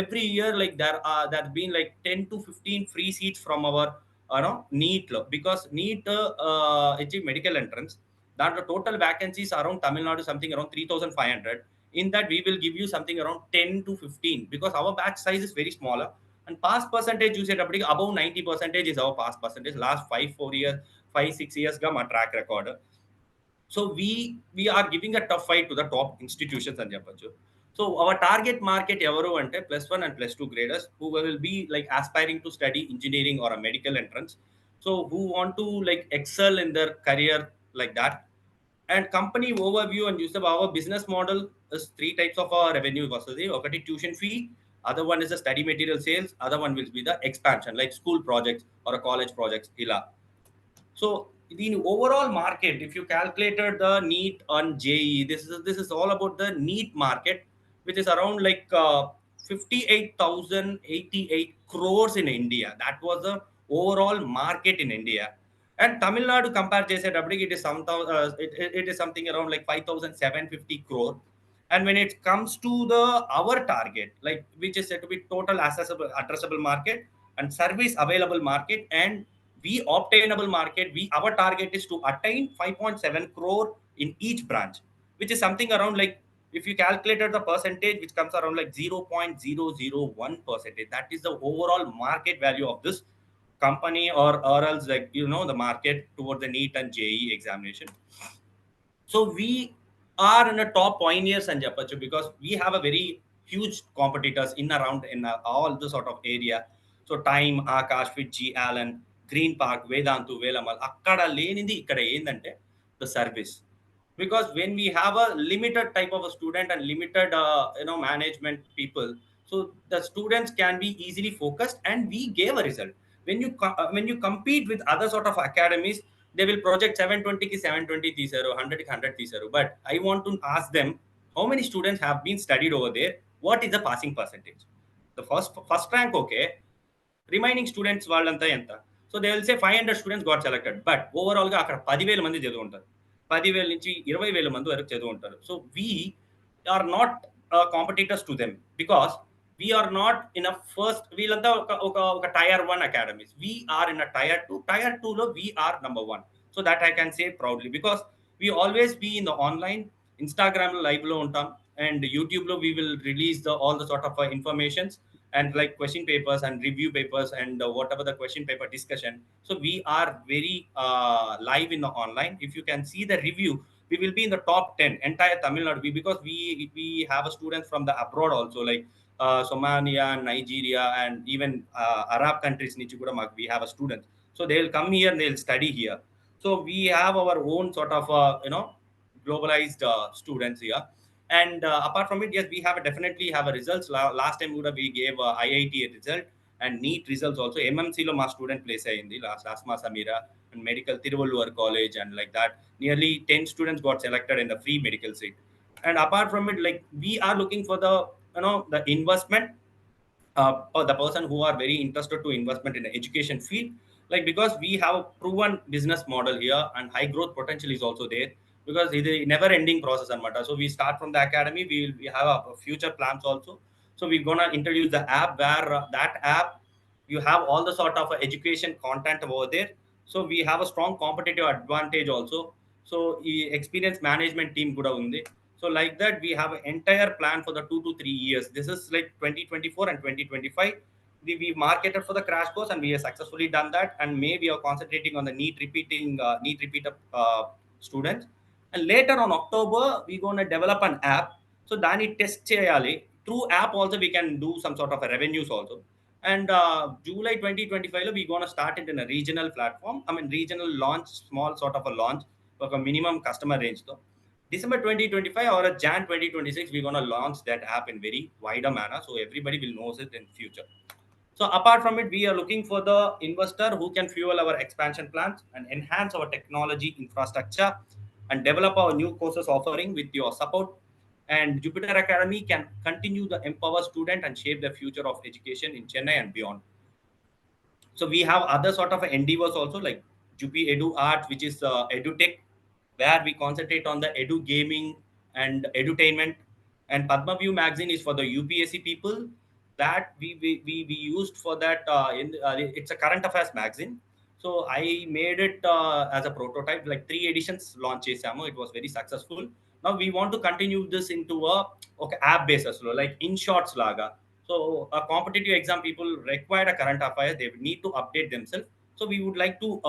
every year. Like there's been like 10 to 15 free seats from our NEET lo, because NEET achieve medical entrance, that the total vacancies around Tamil Nadu something around 3,500. In that we will give you something around 10 to 15, because our batch size is very smaller, and pass percentage you said above 90% is our pass percentage. Last 5-6 years ga ma track record. So we are giving a tough fight to the top institutions and చెప్పొచ్చు. So our target market ఎవరు అంటే +1 and +2 graders who will be like aspiring to study engineering or a medical entrance, so who want to like excel in their career like that. And company overview and use of our business model is 3 types of our revenue వస్తుంది. ఒకటి tuition fee, other one is the study material sales, other one will be the expansion like school projects or a college projects ఇలా. So the overall market, if you calculated the NEET on JEE, this is all about the NEET market, which is around like 58,088 crores in India. That was the overall market in India. And Tamil Nadu compare చేసేటప్పటికి it is something around like 5,750 crore. And when it comes to our target, like which is said to be total addressable market and service available market and we obtainable market, our target is to attain 5.7 crore in each branch, which is something around like, if you calculated the percentage, which comes around like 0.001%. That is the overall market value of this company, or else like the market toward the NEET and JEE examination. So we are in a top pioneers and చెప్పొచ్చు, because we have a very huge competitors in all the sort of area. So Time, Akash, Fitji, Alan, Green Park, Vedantu, Velamal, akkada lenindi ikkada endante the service. Because when we have a limited type of a student and limited management people, so the students can be easily focused and we gave a result. When you compete with other sort of academies, they will project 720 ki 720 తీశారు, 100 ki 100 తీశారు. But I want to ask them, how many students have been studied over there? What is the passing percentage? The first rank, okay, remaining students వాళ్ళంతా ఎంత? So they will say 500 students got selected, but overall గా అక్కడ 10,000 మంది చదువు ఉంటారు. 10,000 నుంచి 20,000 మంది వరకు చదువు ఉంటారు. So we are not competitors to them, because we are not in a first, వీళ్ళంతా ఒక tier 1 academies. We are in a tier 2. Tier 2 లో we are number 1. So that I can say proudly, because we always be in the online, Instagram లో live లో ఉంటాం, and YouTube లో we will release all the sort of informations and like question papers and review papers and whatever the question paper discussion. So we are very live in the online. If you can see the review, we will be in the top 10 entire Tamil Nadu, because we have a students from the abroad also, like Somalia, Nigeria, and even Arab countries nunchi kuda we have a student. So they will come here and they will study here. So we have our own sort of globalized students here. And apart from it, yes, we definitely have a results. Last time we gave IIT result and NEET results also. MMC lo ma student place ayindi last Asma Samira, and in medical Tiruvallur College, and like that, nearly 10 students got selected in the free medical seat. And apart from it, like we are looking for the the investment, or the person who are very interested to investment in the education field, like because we have a proven business model here and high growth potential is also there, because it is a never ending process and matter. So we start from the academy, we have a future plans also. So we're gonna introduce the app where that app you have all the sort of education content over there. So we have a strong competitive advantage also. So experience management team kuda undi. So like that, we have an entire plan for the 2 to 3 years. This is like 2024 and 2025. We marketed for the crash course and we have successfully done that. And maybe we are concentrating on the NEET repeater students. And later on October, we're going to develop an app. So dani test cheyali. Through app also we can do some sort of a revenues also. And July 2025, we're going to start it in a regional platform. I mean, regional launch, small sort of a launch, for a minimum customer range though. December 2025 or a Jan 2026, we're going to launch that app in very wider manner, so everybody will know it in future. So apart from it, we are looking for the investor who can fuel our expansion plans and enhance our technology infrastructure and develop our new courses offering with your support. And Jupiter Academy can continue to empower student and shape the future of education in Chennai and beyond. So we have other sort of endeavors also, like Jupi Edu Art, which is EduTech, where we concentrate on the edu gaming and edutainment. And Padma View magazine is for the UPSC people, that we used for that. It's a current affairs magazine. So I made it as a prototype, like 3 editions launch chesamo. It was very successful. Now we want to continue this into a app basis, like in shorts laga. So a competitive exam people require a current affairs, they need to update themselves. So we would like to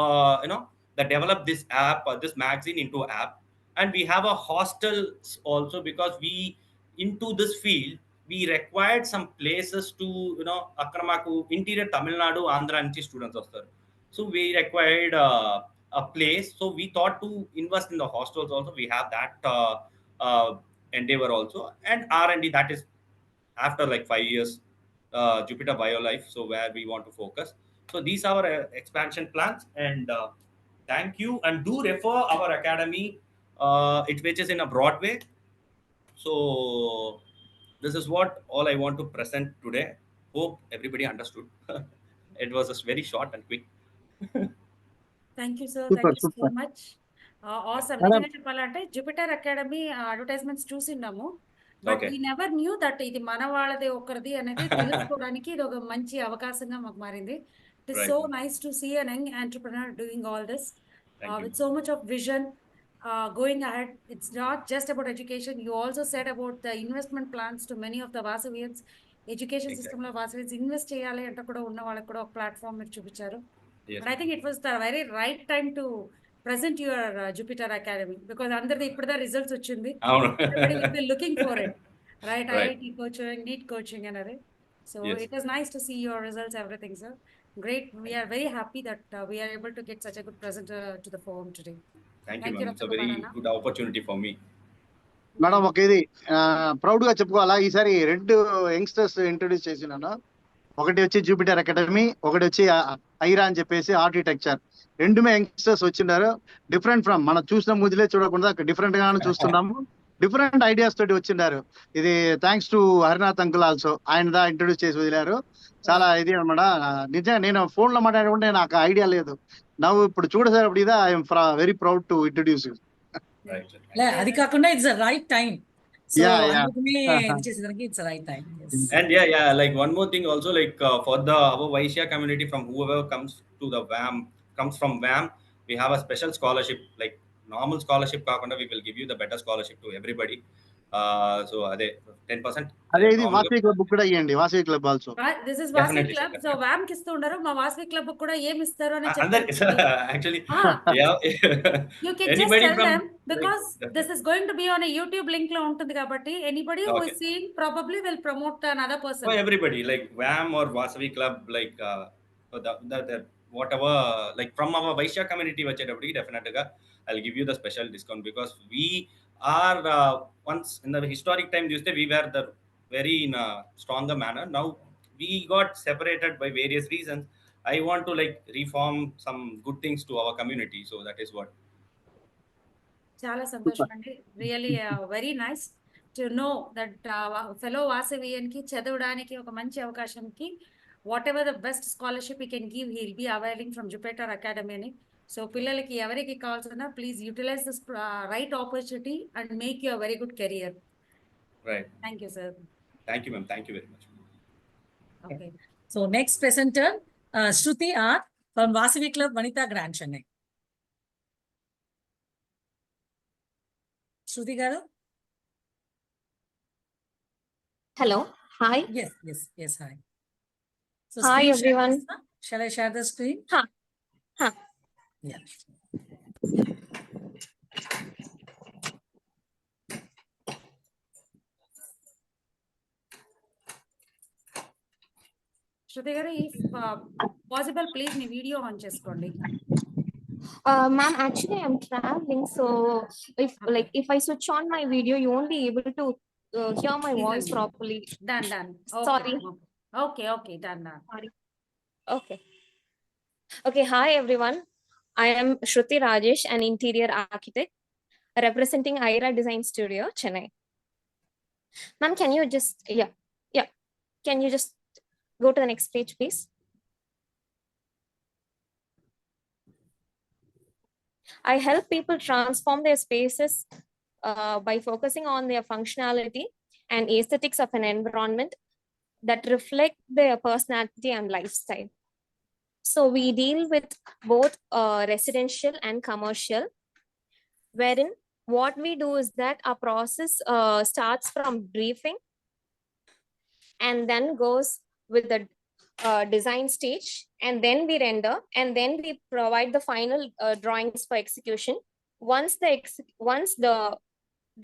develop this app, this magazine into app. And we have a hostels also, because we into this field we required some places to Akramaku interior Tamil Nadu, Andhra nunchi students vastaru. So we required a place. So we thought to invest in the hostels also. We have that endeavor also. And R&D, that is after like 5 years, Jupiter BioLife, so where we want to focus. So these are our expansion plans. And thank you, and do refer our academy, it which is in a Broadway. So this is what all I want to present today. Hope everybody understood. It was just very short and quick. Thank you sir, Super, thank you so super. Much. Awesome. Madam. నిజంగా చెప్పాలంటే Jupiter academy advertisements చూసిన్నాము, but Okay. We never knew that ఇది మన వాళ్ళది ఒకరిది అనేది తెలుసుకోవడానికి ఇది ఒక మంచి అవకాశంగా మాకు మారింది. It is Right. So nice to see an young entrepreneur doing all this Thank you. with so much of vision going ahead. It's not just about education. You also said about the investment plans to many of the Vasavians. Education Exactly. System లో వాసవియన్స్ invest చేయాలి అంటే కూడా ఉన్న వాళ్ళకి కూడా ఒక platform మీరు చూపించారు. Yes. And I think it was the very right time to present your Jupiter Academy, because అందరిది ఇప్పుడుదా రిజల్ట్స్ వచ్చింది. అవును. Everybody will be looking for it, right? Right. IIT coaching, NEET coaching and other. So Yes. it was nice to see your results, everything, sir. Great. We are very happy that we are able to get such a good presenter to the forum today. Thank you, Thank you, ma'am. It's a Dr. very Kumarana. good opportunity for me. Madam ఒక ఇది proud గా చెప్పుకోవాలా, ఈసారి 2 youngsters introduce చేసినాను. ఒకటి వచ్చి Jupiter academy, ఒకటి వచ్చి ఐరా అని చెప్పేసి ఆర్కిటెక్చర్. రెండుమే యంగ్స్టర్స్ వచ్చిన్నారు. డిఫరెంట్ ఫ్రమ్ మనం చూసిన ముదిలే చూడకుండా డిఫరెంట్ గానే చూస్తున్నాము. డిఫరెంట్ ఐడియాస్ తోటి వచ్చిండారు. ఇది thanks to Harinath uncle also, ఆయన దా ఇంట్రొడ్యూస్ చేసి వదిలారు. చాలా ఇది అనమాట. నిజంగా నేను ఫోన్ లో మాట్లాడుకుంటే నాకు ఐడియా లేదు. నవ్వు ఇప్పుడు చూడసేటప్పుడు ఇదా I'm very proud to introduce. Right. అది కాకుండా it's right time. So Yeah, yeah. అందుకనే ఇది చేసేదానికి it's right time. And yeah, like one more thing also, like for the our Vaishya community, from whoever comes to the VAM, comes from VAM, we have a special scholarship, like normal scholarship కాకుండా we will give you the better scholarship to everybody. So అదే 10%. అదే ఇది Vasavi club కూడా ఇవ్వండి, Vasavi club also. This is Vasavi Definitely, Club. sir. So VAM కి ఇస్తూ ఉండరు, మా వాసవి క్లబ్ కూడా ఏమి ఇస్తారు అని అందరికి చెప్పి actually you can just anybody tell from them, because like, this is going to be on a YouTube link లో ఉంటుంది కాబట్టి anybody who is Okay. seeing probably will promote another person. for everybody, like VAM or Vasavi Club, like the whatever, like from our Vaishya community, everybody definitely I'll give you the special discount, because we are once in the historic time we were the very in a stronger manner. Now we got separated by various reasons. I want to like reform some good things to our community. So that is what. చాలా సంతోషం అండి. Really very nice to know that fellow వాసవియన్కి చదవడానికి ఒక మంచి అవకాశంకి whatever the best scholarship he can give he'll be availing from Jupiter academy అని. So పిల్లలకి ఎవరికి కావాల్సిన please utilize this right opportunity and make you a very good career. Right. Thank you sir. Thank you, ma'am. Thank you very much. Okay, So next presenter, Shruti R from Vasavi Club, Vanita Grand Chennai. Shruti garu? Hello. Hi. Yes, hi. So Hi, screen share everyone. chestuna? Shall I share the screen? Huh. Yeah. శృతి గారు if possible please me video on చేసుకోండి. Ma'am, actually I'm traveling, so if I switch on my video, you won't be able to hear my voice Easily. properly. Done. Sorry. Okay, done. Sorry. Okay. Hi everyone. I am Shruti Rajesh, an interior architect representing Aira Design Studio, Chennai. Ma'am, can you just Can you just go to the next page, please? I help people transform their spaces by focusing on their functionality and aesthetics of an environment that reflect their personality and lifestyle. So we deal with both residential and commercial, wherein what we do is that our process starts from briefing and then goes with the design stage, and then we render, and then we provide the final drawings for execution. Once the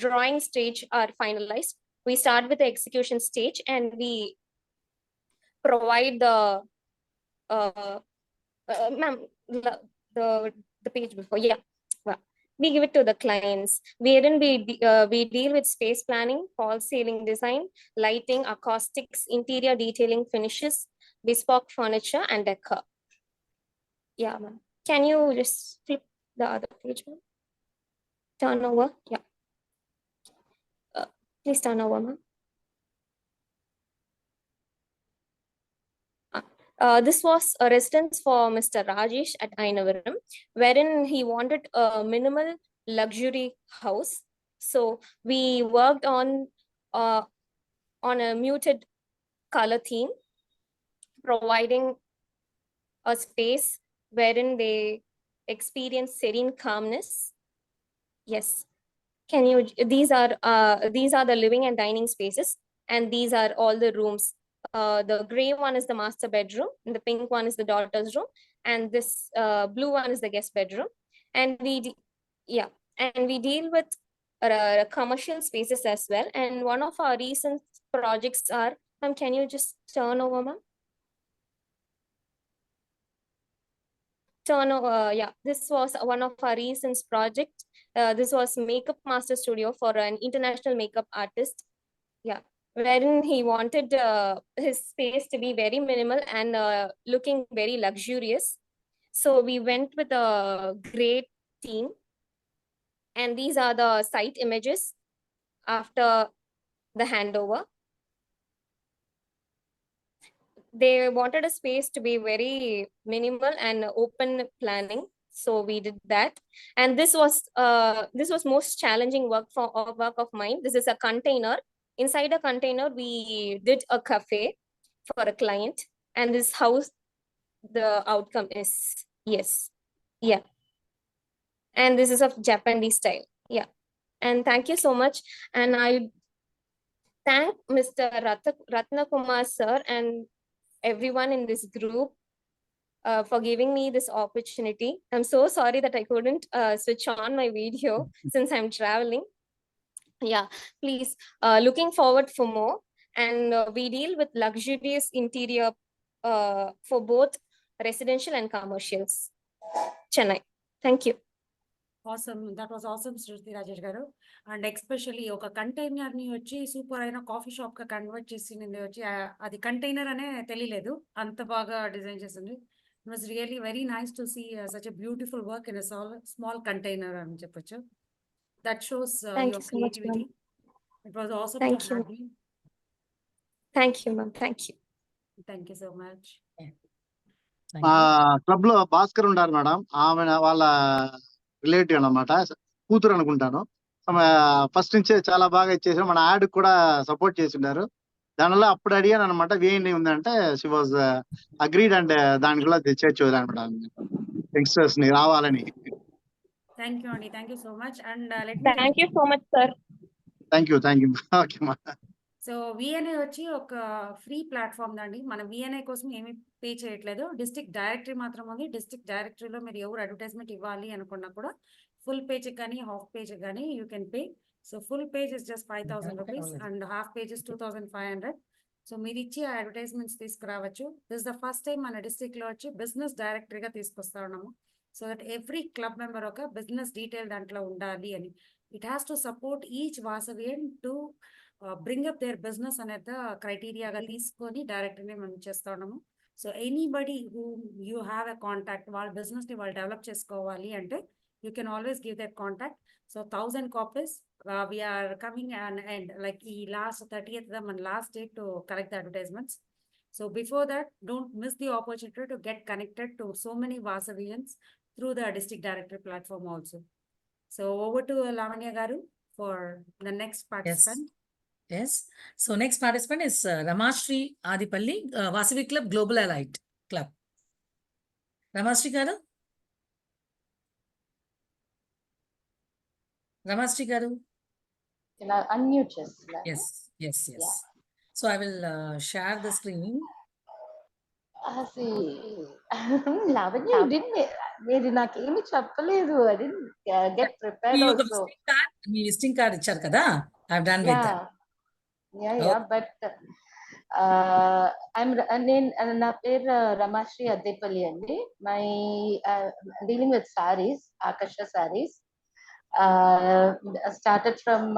drawing stage are finalized, we start with the execution stage, and we provide the ma'am, the page before, we give it to the clients, wherein we deal with space planning, false ceiling design, lighting, acoustics, interior detailing, finishes, bespoke furniture, and decor. Yeah, ma'am. Can you just flip the other page, ma'am? Turn over. Yeah. Please turn over, ma'am. This was a residence for Mr. Rajesh at Ainavaram, wherein he wanted a minimal luxury house. So we worked on a muted color theme, providing a space wherein they experience serene calmness. Yes. These are the living and dining spaces, and these are all the rooms. The gray one is the master bedroom, and the pink one is the daughter's room, and this blue one is the guest bedroom. And we deal with commercial spaces as well. And one of our recent projects are, ma'am, can you just turn over, ma'am? This was one of our recent projects. This was Makeup Master Studio for an international makeup artist. Yeah, wherein he wanted his space to be very minimal and looking very luxurious. So we went with a great theme, and these are the site images after the handover. They wanted a space to be very minimal and open planning, so we did that. And this was most challenging work of mine. This is a container. Inside a container, we did a cafe for a client, and this house, the outcome is, yes, yeah. And this is of Japanese style, yeah. And thank you so much. And I thank Mr. Ratna Kumar sir and everyone in this group for giving me this opportunity. I'm so sorry that I couldn't switch on my video since I'm traveling. Yeah, please, looking forward for more. And we deal with luxurious interior for both residential and commercials. Chennai. Thank you. Awesome. That was awesome, Shruti Rajesh garu. And especially oka container ni vachi super aina coffee shop ka convert chesindi vachi adi container ane teliyaledu anta baga design chesindi. It was really very nice to see such a beautiful work in a small container అని చెప్పొచ్చు. That shows Thank your you so much, ma'am. creativity. It was awesome Thank to you. have you. Thank you, ma'am. Thank you. Thank you so much. Thank మా you. Club లో భాస్కర్ ఉన్నారు madam, ఆమె వాళ్ళ relative అన్నమాట, కూతురు అనుకుంటాను. First నుంచే చాలా బాగా ఇచ్చేసారు, మన యాడ్ కూడా సపోర్ట్ చేసిండారు. దానివల్ల అప్పుడు అడిగాను అనమాట ఏంటి ఉందంటే షీ వాజ్ అగ్రీడ్ అండ్ దాని కూడా తెచ్చేచ్చు అనమాట యంగ్స్టర్స్ ని రావాలని. Thank you, Andy. Thank you so much. And let me Thank you so much, sir. Thank you okay మా. సో విఎన్ఐ వచ్చి ఒక ఫ్రీ ప్లాట్ఫామ్ అండి. మనం విఎన్ఐ కోసం ఏమి పే చేయట్లేదు. డిస్ట్రిక్ట్ డైరెక్టరీ మాత్రం ఉంది. డిస్ట్రిక్ట్ డైరెక్టరీలో మీరు ఎవరు అడ్వర్టైజ్మెంట్ ఇవ్వాలి అనుకున్నా కూడా ఫుల్ పేజ్ కానీ హాఫ్ పేజ్ కానీ you can pay. So full page is just 5,000 rupees and half page is 2,500. So మీరు ఇచ్చి ఆ అడ్వర్టైజ్మెంట్స్ తీసుకురావచ్చు. దిస్ ద ఫస్ట్ టైం మన డిస్ట్రిక్ట్ లో వచ్చి బిజినెస్ డైరెక్టరీగా తీసుకొస్తా ఉన్నాము. So that every club member ఒక బిజినెస్ డీటెయిల్ దాంట్లో ఉండాలి అని. It has to support each Vasavian to bring up there business అనేది క్రైటీరియాగా తీసుకొని డైరెక్టర్ని మనం చేస్తా ఉన్నాము. So anybody who you have a contact, వాళ్ళ బిజినెస్ ని వాళ్ళు డెవలప్ చేసుకోవాలి అంటే you can always give that contact. So 1,000 copies we are coming and like ఈ లాస్ట్ 30th మన last date to collect the advertisements. So before that, don't miss the opportunity to get connected to so many Vasavians through the district directory platform also. So over to Lavanya Garu for the next participant. Yes. So next participant is Ramashri Adipalli, Vasavi Club Global Allied Club. Ramashri Garu. Ramashri Garu. Can I unmute just? Yes. Yeah. So I will share the screen. See, Lavanya, you didn't. మీరు నాకేమి చెప్పలేదు. I didn't get prepared me also. Visiting card ఇచ్చారు కదా, I've done with that. Yeah, but నా పేరు రమాశ్రీ అద్దేపల్లి అండి. My dealing with saris, Aakarsha saris. Started from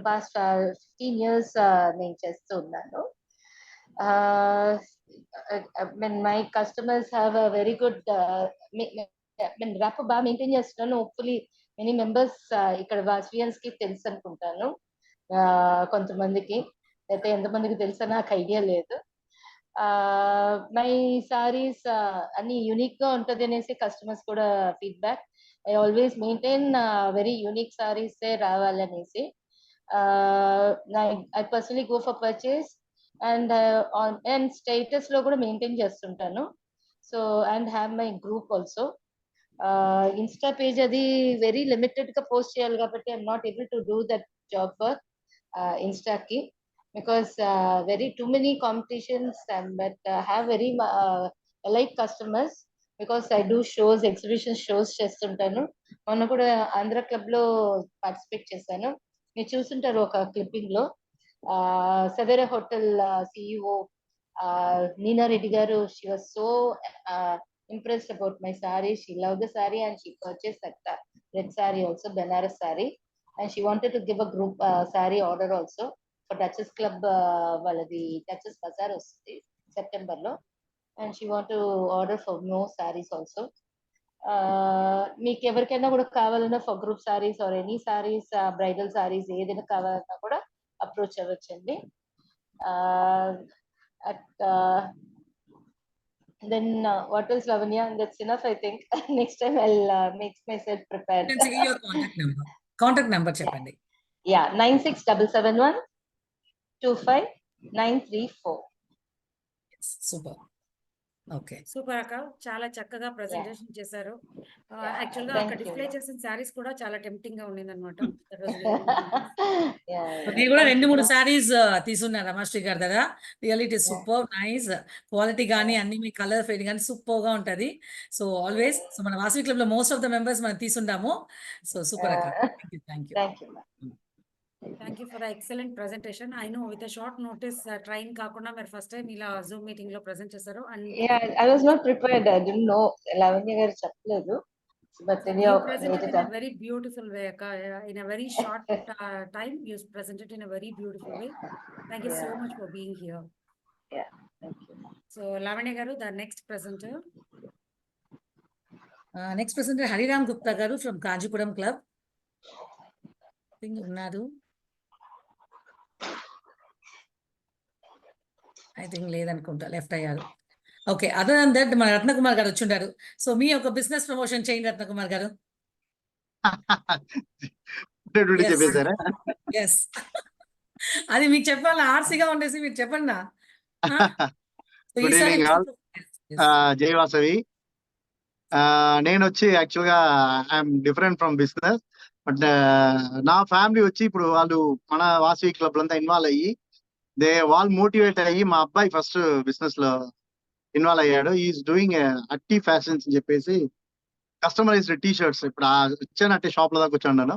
past 15 years నేను చేస్తూ ఉన్నాను. my customers have a very good rapport బాగా మెయింటైన్ చేస్తున్నాను. హోప్ఫుల్లీ మెనీ మెంబర్స్ ఇక్కడ వాస్వియన్స్ కి తెలుసు అనుకుంటాను. కొంతమందికి అయితే ఎంతమందికి తెలుసా నాకు ఐడియా లేదు. మై సారీస్ అన్ని యూనిక్ గా ఉంటది అనేసి కస్టమర్స్ కూడా feedback. I always maintain very unique saris రావాలనేసి. I personally go for purchase and status లో కూడా మెయింటైన్ చేస్తుంటాను. So and have my group also. Insta page అది వెరీ లిమిటెడ్ గా పోస్ట్ చేయాలి కాబట్టి I'm not able to do that job work ఇన్స్టాకి, because very too many competitions but have very like customers because I do shows, exhibition shows చేస్తుంటాను. మొన్న కూడా Andhra club లో participate చేశాను. మీరు చూస్తుంటారు ఒక క్లిప్పింగ్ లో. Savera Hotel CEO Neena Reddy garu, she was so impressed about my saree. She loved the saree and she purchased that red saree also, Benares saree, and she wanted to give a group saree order also for Duchess Club వాళ్ళది Duchess Bazaar వస్తుంది September లో, and she want to order for more sarees also. మీకు ఎవరికైనా కూడా కావాలన్నా for group saris or any saris, bridal saris ఏదైనా కావాలన్నా కూడా approach అవ్వచ్చండి. Then what else, Lavanya? That's enough, I think. Next time I'll make myself prepared. You can say your contact number చెప్పండి. Yeah, 9677 25934. Yes, super. Okay, super అక్క, చాలా చక్కగా presentation చేశారు. Actual గా thank అక్కడ you. డిస్ప్లే చేసిన సారీస్ కూడా చాలా టెంప్టింగ్ గా ఉండింది అనమాట. నేను కూడా 2-3 సారీస్ తీసుకున్నాను రమాశ్రీ గారి దగ్గర. Really it is super nice. Quality కానీ అన్ని మీ కలర్ ఫేడ్ కానీ సూపర్ గా ఉంటది. సో ఆల్వేస్ సో మన వాసవి క్లబ్ లో మోస్ట్ ఆఫ్ ద మెంబర్స్ మనం తీసుంటాము. సో సూపర్ అక్క, thank you. Thank you for the excellent presentation. I know with short notice train కాకుండా మీరు ఫస్ట్ టైం ఇలా జూమ్ మీటింగ్ లో ప్రెజెంట్ చేశారు. And I was not prepared. I didn't know. Lavanya garu చెప్పలేదు. But you presented in a very beautiful way, Akka. In a very short time, you presented in a very beautiful way. Thank you so much for being here. Yeah, thank you. So Lavanya garu, the next presenter. Next presenter Hariram Gupta గారు from Kanchipuram club ఉన్నారు. I think లేదనుకుంటా, left అయ్యారు. Okay, other than that మన రత్నకుమార్ గారు వచ్చిండారు. So మీ యొక్క business promotion చేయండి రత్నకుమార్ గారు. Yes. చెప్పేశారా? Yes, అది మీకు చెప్పాలి, ఆర్సీగా ఉండేసి మీరు చెప్పండి నా. So Good ఈసారి evening all. జై వాసవి. నేను వచ్చి యాక్చువల్ గా I'm different from business, but నా ఫ్యామిలీ వచ్చి ఇప్పుడు వాళ్ళు మన వాసవి క్లబ్ అంతా ఇన్వాల్వ్ అయ్యి వాళ్ళు మోటివేట్ అయ్యి మా అబ్బాయి ఫస్ట్ బిజినెస్ లో ఇన్వాల్వ్ అయ్యాడు. ఈజ్ డూయింగ్ అట్టి ఫ్యాషన్స్ అని చెప్పేసి కస్టమైజ్డ్ టీ షర్ట్స్. ఇప్పుడు వచ్చానంటే షాప్ లో దాకా కూర్చున్నాను.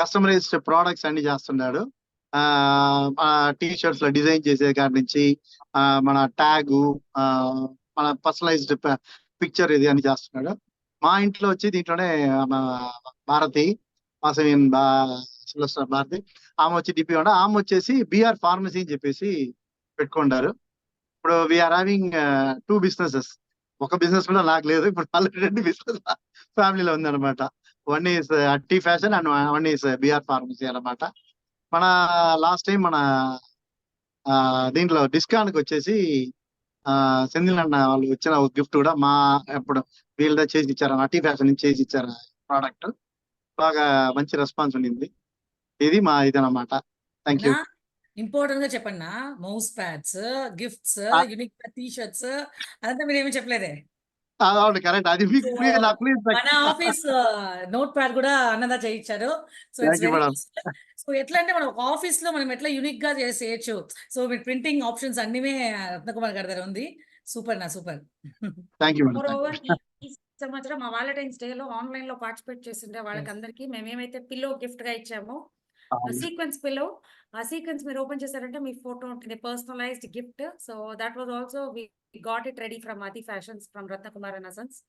కస్టమైజ్డ్ ప్రోడక్ట్స్ అన్ని చేస్తున్నాడు. టీ షర్ట్స్ లో డిజైన్ చేసే కాడి నుంచి మన ట్యాగ్, మన పర్సనలైజ్డ్ పిక్చర్ ఇది అని చేస్తున్నాడు. మా ఇంట్లో వచ్చి దీంట్లోనే భారతి వాసవి భారతి ఆమె వచ్చి డిపి ఉండ, ఆమె వచ్చేసి బిఆర్ ఫార్మసీ అని చెప్పేసి పెట్టుకుంటారు. ఇప్పుడు వీఆర్ హ్యావింగ్ 2 బిజినెసెస్. ఒక బిజినెస్ కూడా నాకు లేదు, ఇప్పుడు ఆల్రెడీ 2 బిజినెస్ ఫ్యామిలీలో ఉంది అనమాట. One is T fashion and one is BR pharmacy అనమాట. మన లాస్ట్ టైం మన దీంట్లో డిస్కాన్కి వచ్చేసి సెంధిల్ అన్న వాళ్ళు వచ్చిన ఒక గిఫ్ట్ కూడా మా ఎప్పుడు వీళ్ళ చేసి ఇచ్చారు, టీ ఫ్యాషన్ నుంచి చేసి ఇచ్చారు ప్రోడక్ట్. బాగా మంచి రెస్పాన్స్ ఉండింది. ఇది మా ఇదన్నమాట. Thank you. ఇంపార్టెంట్ గా చెప్పండి, mouse pads, gifts, unique T shirts, అదంతా మీరు ఏమీ చెప్పలేదే. అవును, కరెక్ట్. అది మీకు మన ఆఫీస్ నోట్ ప్యాడ్ కూడా అన్నదా చేయించారు. సో ఇట్స్ వెరీ సో ఎట్లా అంటే మనం ఒక ఆఫీస్ లో మనం ఎట్లా యూనిక్ గా చేయొచ్చు. సో మీ ప్రింటింగ్ ఆప్షన్స్ అన్ని రత్నకుమార్ గారి దగ్గర ఉంది. సూపర్ నా సూపర్. ఈ సంవత్సరం మా వాలెంటైన్స్ డే లో ఆన్లైన్ లో పార్టిసిపేట్ చేసిండే వాళ్ళకందరికీ మేమేమైతే పిల్లో గిఫ్ట్ గా ఇచ్చామో, సీక్వెన్స్ పిల్లో, ఆ సీక్వెన్స్ మీరు ఓపెన్ చేశారంటే మీ ఫోటో ఉంటుంది, personalized gift. So that was also we got it ready from Athi fashions from Ratnakumar and sons.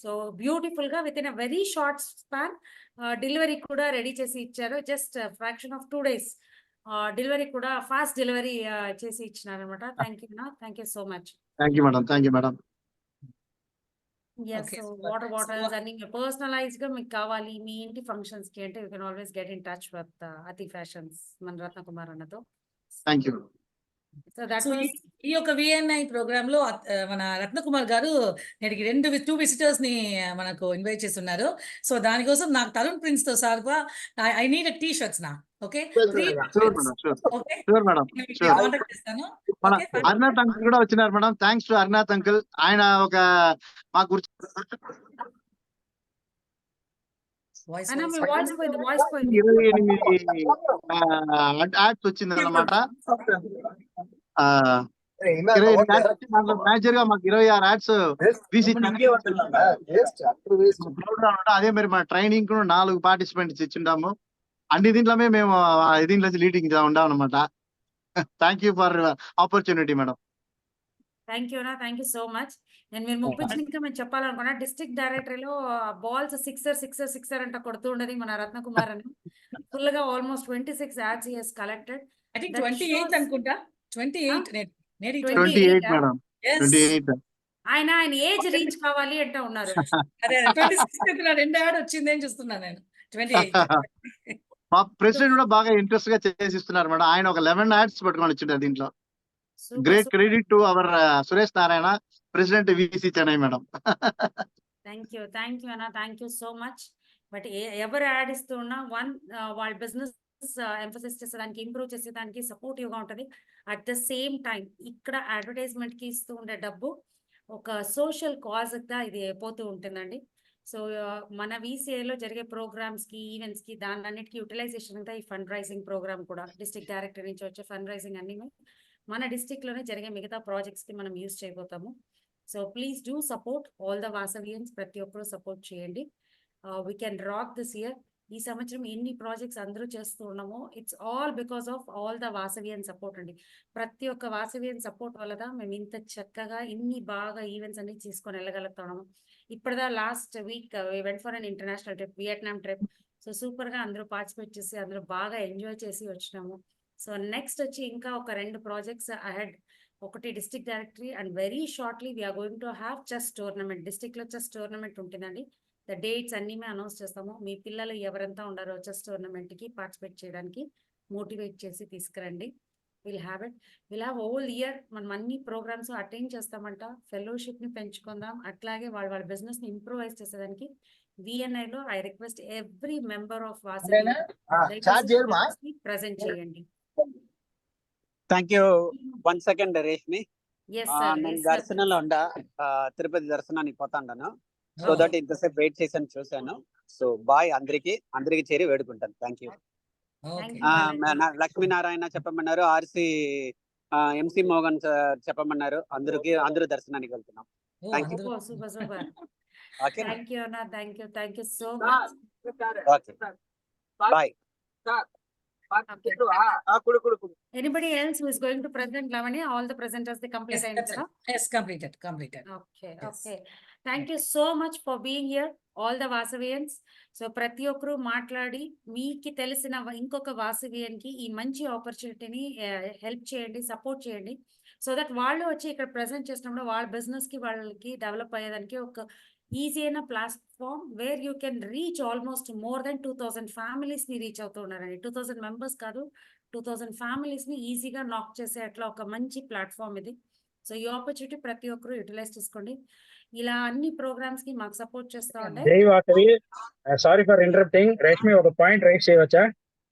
So beautiful గా with in a very short span delivery కూడా ready చేసి ఇచ్చారు. Just fraction of 2 days delivery కూడా fast delivery చేసి ఇచ్చినారు అనమాట. Thank you నా, thank you so much. Thank you madam. Thank you madam. Yes, Okay, so so water bottles అన్ని personalised గా మీకు కావాలి మీ ఇంటి ఫంక్షన్స్ కి అంటే you can always get in touch with అతి ఫ్యాషన్స్ మన రత్నకుమార్ అన్నతో. Thank you. So that so ఈ యొక్క విఎన్ఐ ప్రోగ్రామ్ లో మన రత్నకుమార్ గారు నేటికి 2 విజిటర్స్ ని మనకు ఇన్వైట్ చేస్తున్నారు. సో దానికోసం నాకు తరుణ్ ప్రిన్స్ తో సార్గా ఐ నీడ్ టీ షర్ట్స్ నా. ఓకే, కాంటాక్ట్ చేస్తాను. అరుణాథ్ అంకుల్ కూడా వచ్చినారు మేడం. Thanks to అరుణాథ్ uncle. ఆయన ఒక మా గురించి అన్న మీ వాయిస్ పోయింది 28 యాడ్స్ వచ్చింది అన్నమాట. మేజర్ గా మాకు 26 యాడ్స్ అదే మరి మా ట్రైనింగ్ కు 4 పార్టిసిపెంట్స్ ఇచ్చిండాము. అన్ని దీంట్లో మేము దీంట్లో లీడింగ్ ఉండాం అనమాట. Thank you for opportunity madam. Thank you thank you so much. నేను మీరు ముప్పించిన ఇంకా మేము చెప్పాలనుకున్నా, డిస్ట్రిక్ట్ డైరెక్టరీ లో బాల్స్ సిక్సర్ అంట కొడుతూ ఉండేది మన రత్నకుమార్ అని. ఫుల్ గా almost 26 ads he has collected. I think 28 అనుకుంటా. 28 మేడం. 28 ఆయన ఏజ్ రీచ్ కావాలి అంటూ ఉన్నారు. అదే 26 2 యాడ్ వచ్చింది అని చూస్తున్నా నేను. 28 మా ప్రెసిడెంట్ కూడా బాగా ఇంట్రెస్ట్ గా చేసిస్తున్నారు మేడం. ఆయన ఒక 11 యాడ్స్ పట్టుకొని వచ్చింటారు దీంట్లో. Great credit to our Suresh Narayana, president VC Chennai madam. Thank you అన్న, thank you so much. But ఎవరు యాడ్ ఇస్తూ ఉన్నా వాళ్ళ బిజినెస్ ఎంఫసిస్ చేసేదానికి, ఇంప్రూవ్ చేసేదానికి సపోర్టివ్ గా ఉంటుంది. అట్ ద సేమ్ టైం ఇక్కడ అడ్వర్టైజ్మెంట్ కి ఇస్తూ ఉండే డబ్బు ఒక సోషల్ కాజ్ గా ఇది పోతూ ఉంటుందండి. సో మన VCIలో జరిగే ప్రోగ్రామ్స్ కి, ఈవెంట్స్ కి, దానిన్నిటికీ యూటిలైజేషన్ అంతా ఈ ఫండ్ రైజింగ్ ప్రోగ్రామ్ కూడా డిస్ట్రిక్ట్ డైరెక్టర్ నుంచి వచ్చే ఫండ్ రైజింగ్ అన్ని మన డిస్ట్రిక్ట్ లోనే జరిగే మిగతా ప్రాజెక్ట్స్ కి మనం యూజ్ చేయబోతాము. So please do support all the Vasavians. ప్రతి ఒక్కరు సపోర్ట్ చేయండి. We can rock this year. ఈ సంవత్సరం ఎన్ని ప్రాజెక్ట్స్ అందరూ చేస్తూ ఉన్నామో it's all because of all the Vasavian support అండి. ప్రతి ఒక్క వాసవియన్ సపోర్ట్ వల్ల మేము ఇంత చక్కగా ఇన్ని బాగా ఈవెంట్స్ అన్ని తీసుకొని వెళ్ళగలుగుతున్నాము. ఇప్పటిదా last week went for an international trip, Vietnam trip. So super గా అందరూ పార్టిసిపేట్ చేసి అందరూ బాగా ఎంజాయ్ చేసి వచ్చినాము. సో నెక్స్ట్ వచ్చి ఇంకా ఒక 2 ప్రాజెక్ట్స్ అహెడ్. ఒకటి district directory and very shortly we are going to have chess tournament. District లో చెస్ టోర్నమెంట్ ఉంటుందండి. ద డేట్స్ అన్ని మేము అనౌన్స్ చేస్తాము. మీ పిల్లలు ఎవరంతా ఉండారో చెస్ టోర్నమెంట్ కి పార్టిసిపేట్ చేయడానికి మోటివేట్ చేసి తీసుకురండి. Will have it. Will have whole year మనం అన్ని ప్రోగ్రామ్స్ అటెండ్ చేస్తామంట. ఫెలోషిప్ ని పెంచుకుందాం. అట్లాగే వాళ్ళ బిజినెస్ ని ఇంప్రూవైజ్ చేసేదానికి VNI లో I request every member of Vasavi present చేయండి. Thank you. 1 second Reshmi, yes sir. నేను దర్శనంలో ఉండా, తిరుపతి దర్శనానికి పోతాను. సో దట్ ఇంతసేపు వెయిట్ చేశాను, చూశాను. సో బాయ్ అందరికి చేరి వేడుకుంటాను. Thank you. లక్ష్మీనారాయణ చెప్పమన్నారు, RC MC మోహన్ చెప్పమన్నారు. అందరూ దర్శనానికి వెళ్తున్నాం. Thank you. Super super. Okay, thank you అన్న. Thank you so much. Okay, bye. Anybody else who is going to present, Lavanya? All the presenters, they complete. Yes, completed. Okay, Yes. okay. Thank you so much for being here, all the Vasavians. So ప్రతి ఒక్కరు మాట్లాడి మీకు తెలిసిన ఇంకొక వాసవియన్ కి ఈ మంచి ఆపర్చునిటీని help చేయండి, సపోర్ట్ చేయండి. సో దట్ వాళ్ళు వచ్చి ఇక్కడ ప్రెజెంట్ చేసినప్పుడు వాళ్ళ బిజినెస్ కి వాళ్ళకి డెవలప్ అయ్యేదానికి ఒక ఈజీ అయిన platform where you can reach almost more than 2000 families ని రీచ్ అవుతున్నారండి. 2000 మెంబర్స్ కాదు, 2000 ఫ్యామిలీస్ ని ఈజీగా నాక్ చేసే అట్లా ఒక మంచి ప్లాట్ఫామ్ ఇది. సో ఈ ఆపర్చునిటీ ప్రతి ఒక్కరు యూటిలైజ్ చేసుకోండి. ఇలా అన్ని ప్రోగ్రామ్స్ కి మాకు సపోర్ట్ చేస్తా ఉంటే. జై Vasavi, sorry for interrupting. Reshmi, ఒక పాయింట్ రైస్ చేయవచ్చా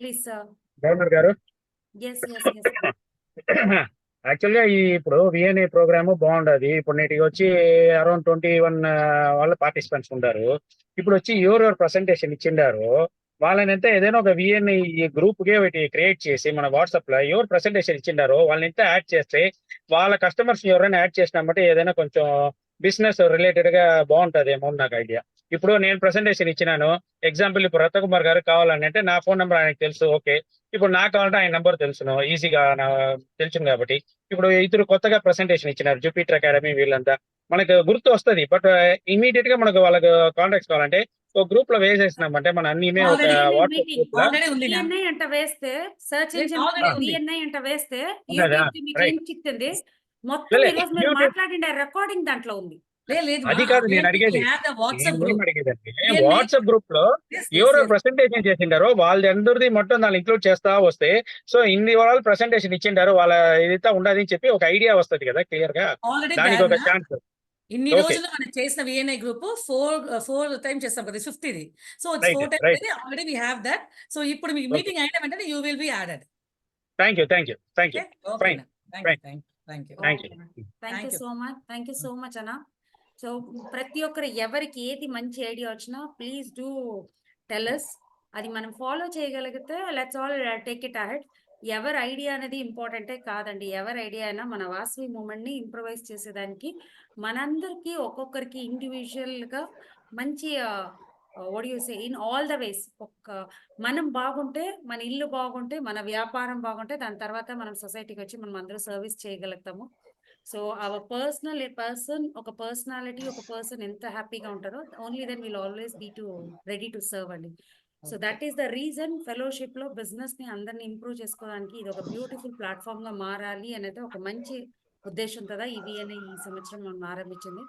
please sir. Governor garu? Yes. యాక్చువల్గా ఇప్పుడు VNI ప్రోగ్రామ్ బాగుండదు. ఇప్పుడు నేటికి వచ్చి అరౌండ్ 21 వాళ్ళ పార్టిసిపెంట్స్ ఉంటారు. ఇప్పుడు వచ్చి ఎవరెవరు ప్రెసెంటేషన్ ఇచ్చిండారు వాళ్ళని ఎంత ఏదైనా ఒక VNI గ్రూప్ గా క్రియేట్ చేసి మన వాట్సాప్ లో ఎవరు ప్రెసెంటేషన్ ఇచ్చిండారో వాళ్ళని ఎంత యాడ్ చేస్తే వాళ్ళ కస్టమర్స్ ఎవరైనా యాడ్ చేసినామంటే ఏదైనా కొంచెం బిజినెస్ రిలేటెడ్ గా బాగుంటదేమో నాకు ఐడియా. ఇప్పుడు నేను ప్రెసెంటేషన్ ఇచ్చినాను, ఎగ్జాంపుల్ ఇప్పుడు రత్నకుమార్ గారు కావాలని అంటే నా ఫోన్ నెంబర్ ఆయనకు తెలుసు. ఓకే, ఇప్పుడు నాకు కావాలంటే ఆయన నెంబర్ తెలుసును, ఈజీగా తెలుసును. కాబట్టి ఇప్పుడు ఇద్దరు కొత్తగా ప్రెసెంటేషన్ ఇచ్చినారు, జూపిటర్ అకాడమీ, వీళ్ళంతా మనకు గుర్తు వస్తుంది. బట్ ఇమీడియట్ గా మనకు వాళ్ళకి కాంటాక్ట్స్ కావాలంటే ఒక గ్రూప్ లో వేసేసినామంటే మన అన్ని ఒక వాట్సాప్ గ్రూప్ లో VNI అంట వేస్తే సర్చ్ ఇంజిన్ VNI అంట వేస్తే ఏం చిక్కింది మొత్తం ఈరోజు మీరు మాట్లాడిన రికార్డింగ్ దాంట్లో ఉంది. అది కాదు నేను అడిగేది. వాట్సాప్ గ్రూప్ లో ఎవరు ప్రెసెంటేషన్ చేసిండారో వాళ్ళందరిది మొత్తం దాన్ని ఇంక్లూడ్ చేస్తా వస్తే, సో ఇన్ని వాళ్ళు ప్రెసెంటేషన్ ఇచ్చిండారు వాళ్ళ ఇదంతా ఉండదు అని చెప్పి ఒక ఐడియా వస్తుంది కదా క్లియర్ గా. దానికి ఒక ఛాన్స్. ఇన్ని రోజులు మనం చేసిన VNI గ్రూప్ 4 టైమ్స్ చేస్తాం కదా, 5th ఇది. So 4 times already we have that. So ఇప్పుడు మీ మీటింగ్ అయిన వెంటనే you will be added. Thank you. Fine. Thank you so much అన్న. సో ప్రతి ఒక్కరు ఎవరికి ఏది మంచి ఐడియా వచ్చినా ప్లీజ్ డూ టెల్ us. అది మనం ఫాలో చేయగలిగితే let's all take it ahead. ఎవరి ఐడియా అనేది ఇంపార్టెంటే కాదండి. ఎవరి ఐడియా అయినా మన వాసవి మూమెంట్ ని ఇంప్రూవైజ్ చేసేదానికి మనందరికి ఒక్కొక్కరికి ఇండివిజువల్ గా మంచి what you say in all the ways. మనం బాగుంటే, మన ఇల్లు బాగుంటే, మన వ్యాపారం బాగుంటే, దాని తర్వాత మనం సొసైటీకి వచ్చి మనం అందరూ సర్వీస్ చేయగలుగుతాము. సో అవర్ ఒక పర్సనాలిటీ, ఒక పర్సన్ ఎంత హ్యాపీగా ఉంటారో only then will always be ready to serve అండి. So that is the reason fellowship లో బిజినెస్ ని అందరిని ఇంప్రూవ్ చేసుకోవడానికి ఇది ఒక బ్యూటిఫుల్ ప్లాట్ఫామ్ గా మారాలి అనేది ఒక మంచి ఉద్దేశంతో ఈ VNI ఈ సంవత్సరం మనం ఆరంభించింది.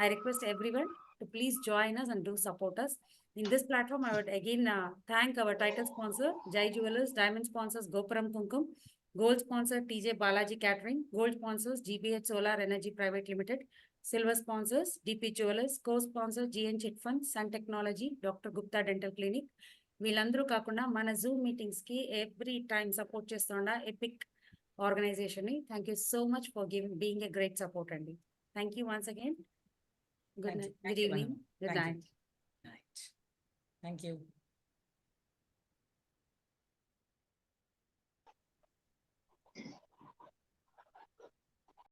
I request everyone to please join us and do support us. In this platform, I would again thank our title sponsor, Jai Jewelers, diamond sponsors, Gopuram Kumkum, gold sponsor, TJ Balaji Catering, gold sponsors, GBH Solar Energy Private Limited, silver sponsors, DP Jewelers, co-sponsor, GN Chit Fund, Sun Technology, Dr. Gupta Dental Clinic. వీళ్ళందరూ కాకుండా మన zoom meetings కి every time support చేస్తున్న epic organization ని thank you so much for being a great support అండి. Thank you once again. Good night. Good evening. Good night. Thank you.